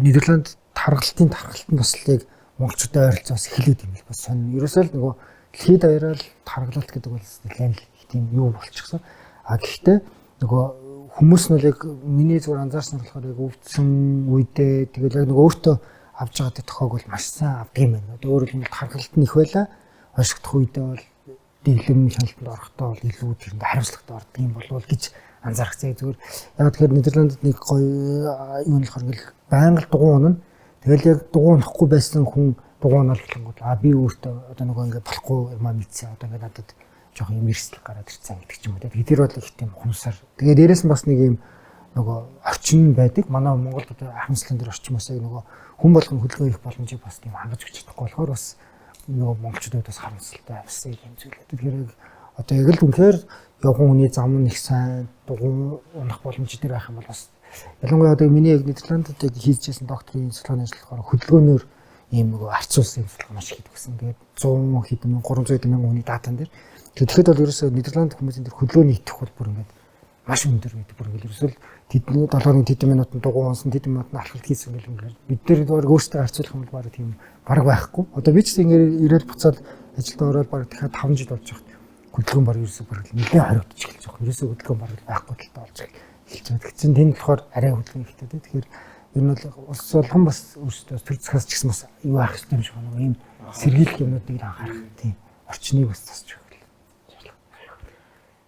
[SPEAKER 1] Нидерланд тархалтын туслыг монголчуудад ойролцоос эхлээд юм л бас сонин. Ерөөсөө л нөгөө дэлхийд даяараа л тархалт гэдэг бол нэлээд их тийм юу болчихсон. Гэхдээ нөгөө хүмүүс нь яг миний зүгээр анзаарсан нь болохоор яг өвдсөн үедээ тэгэл яг нөгөө өөртөө авж байгаа тохиог бол маш сайн авдаг юм байна. Өөрөөр хэлбэл тархалт нь их байлаа. Хошигдох үедээ бол дэглэм хяналтанд орохдоо бол илүү тэрэнд хариуцлагатай ордог юм болов гэж анзаарчихсан. Зүгээр яг тэгэхээр Нидерландд нэг гоё юу нь болохоор ингээл байнга дугуй унана. Тэгэл яг дугуй унахгүй байсан хүн дугуй унаалгангууд би өөртөө одоо нөгөө ингээд болохгүй юм мэдсэн. Одоо ингээд надад жоохон юм эрсдэл гараад ирсэн гэдэг ч юм уу. Тэгээд тэр бол их тийм хумсаар. Тэгээд дээрээс нь бас нэг юм нөгөө орчин байдаг. Манай Монголд одоо ахмслан дээр орчмоос яг нөгөө хүн болгон хөдөлгөөн хийх боломжийг бас тийм хангаж өгч чадахгүй болохоор бас нөгөө монголчуудад бас харамсалтай авсан юм зүйлээ. Тэгэхээр одоо яг л үнэхээр явган хүний зам нь их сайн дугуй унах боломж дээр байх юм бол бас ялангуяа одоо миний яг Нидерландд яг хийжсэн докторийн судалгааны ажиллагаар хөдөлгөөнөөр ийм нөгөө арцуулсан судалгаа маш хийдэг гэсэн. Тэгээд 100 хэдэн 300 хэдэн мянган хүний датан дээр. Тэгэхэд бол ерөөсөө Нидерланд хүмүүсийн тэр хөдөлгөөний итгэх бол бүр ингээд маш өндөр гэдэг. Бүр ингээд ерөөсөө тэдний 7-ны тэдэн минутанд дугуй унсан, тэдэн минутанд алхалт хийсэн гэл ингээд бид нар өөрсдөө арцуулах юм бол баг тийм баг байхгүй. Одоо би ч ингээд ирээд буцаад ажилд ороод баг дахиад 5 жил болж байгаа. Хөдөлгөөн баг ерөөсөө баг нэлээд хариуцж эхэлж байгаа. Ерөөсөө хөдөлгөөн баг байхгүй талтай болж эхэлж байгаа. Тэгсэн тэнд болохоор арай хөдөлгөөн ихтэй дээ. Тэгэхээр ер нь бол улс болгон бас өөрсдөө төр засгаас ч гэсэн бас юу ах хэрэгтэй юм шиг байна. Ийм сэргийлэх юмнуудыг анхаарах тийм орчныг бас засч өгөх.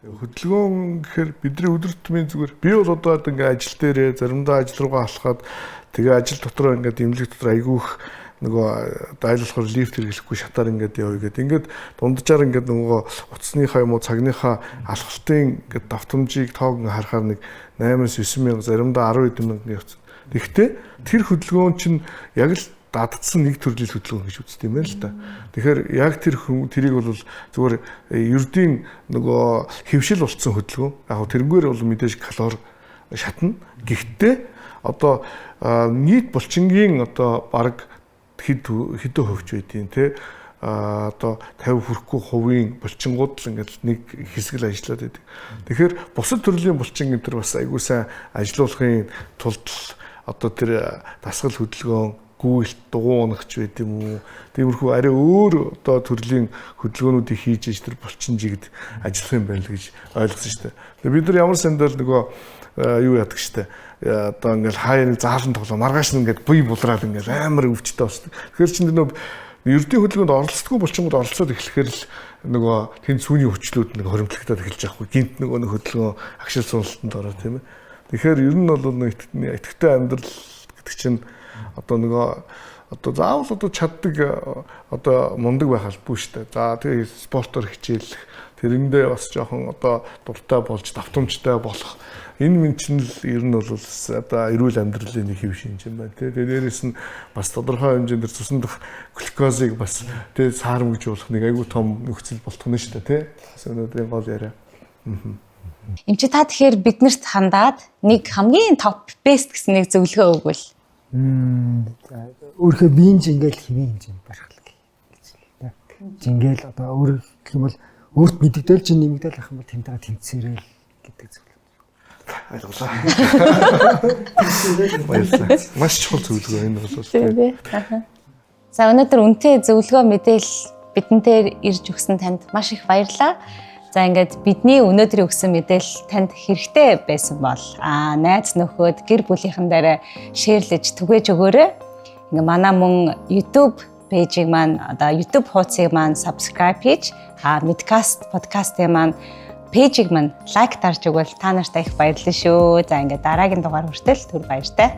[SPEAKER 2] Хөдөлгөөн гэхээр бидний өдөр тутмын зүгээр би бол одоо ингээ ажил дээрээ заримдаа ажил руугаа алхаад тэгээ ажил дотроо ингээ эмнэлэг дотор айгүйх нөгөө айлуулахаар лифт хэрэглэхгүй шатаар ингээд явъя гэдэг. Ингээд дунджаар ингээд нөгөө утасныхаа юм уу цагныхаа алхалтын ингээд давтамжийг тоог харахаар нэг 8-9 мянга заримдаа 10 хэдэн мянга явцсан. Тэгэхдээ тэр хөдөлгөөн чинь яг л дадагдсан нэг төрлийн хөдөлгөөн гэж үздэг юм байна л да. Тэгэхээр яг тэрийг бол зүгээр ердийн нөгөө хөвшил болцсон хөдөлгөөн. Яг тэрнгээр бол мэдээж калори шатна. Гэхдээ одоо нийт булчингийн одоо бараг хэдэн хувьч байдیں۔ Тэ одоо 50 хүрэхгүй хувийн булчингууд л ингээд нэг хэсэг л ажиллаад байдаг. Тэгэхээр бусад төрлийн булчин энэ төр бас айгуу сайн ажилуулахын тулд одоо тэр дасгал хөдөлгөөн гүйлт дугуй унагч байд юм уу. Тиймэрхүү арай өөр одоо төрлийн хөдөлгөөнүүдийг хийж иж тэр булчинжигд ажиллах юм байна л гэж ойлгосон шүү дээ. Тэгээ бид нар ямар сандал нөгөө юу яадаг шүү дээ. Одоо ингээл хаяа нэг заалан тоглоо маргааш нь ингээд бие булраад ингээд амар өвчтэй болчихдог. Тэгэхээр чинь нөгөө ердийн хөдөлгөөнд оролцдоггүй булчингууд оролцоод эхлэхээр л нөгөө тэнд сүүний өвчлүүд нэг хоримтлагдаад эхэлж байгаа хгүй. Гинт нөгөө хөдөлгөөн агшил суналтанд ороо тийм ээ. Тэгэхээр ер нь бол нэг итгэвтэй амьдрал гэдэг чинь одоо нөгөө одоо заавал одоо чаддаг одоо мундаг байх албагүй шүү дээ. За тэгээ спортоор хичээлэх тэрэндээ бас жоохон одоо дуртай болж давтамжтай болох энэ мэн чинь л ер нь бол одоо эрүүл амьдралын нэг хэв шинж юм байна тий. Тэгээ дээрээс нь бас тодорхой хэмжээнд цусан дах глюкозыг бас тий саармжуулах нэг айгүй том нөхцөл болтгоно шүү дээ тий. Өнөөдрийн гол яриа.
[SPEAKER 3] Энд чи та тэгэхээр биднэрт хандаад нэг хамгийн топ бест гэсэн нэг зөвлөгөө өгвөл.
[SPEAKER 1] Өөрийнхөө биеийн жингээл хэвийн хэмжээнд барах л гэж байна. Жингээл одоо өөр гэх юм бол өөрт мэддэл чинь нэмэгдэл ах юм бол тэмтэйгээ тэмцээрэл гэдэг зөвлөгөө.
[SPEAKER 2] Ойлголоо. Маш чухал зөвлөгөө энэ бол.
[SPEAKER 3] За өнөөдөр үнэтэй зөвлөгөө мэдээлэл бидэнтэй ирж өгсөн танд маш их баярлалаа. За ингээд бидний өнөөдрийн өгсөн мэдээлэл танд хэрэгтэй байсан бол найз нөхөд гэр бүлийнхэн дээрээ шеэрлэж түгээж өгөөрэй. Ингээ манай мөн YouTube пэйжийг маань одоо YouTube хуудсыг маань subscribe хийж Midcast подкастын маань пэйжийг маань лайк дарж өгвөл та нартай их баярлалаа шүү. За ингээд дараагийн дугаар хүртэл түр баяртай.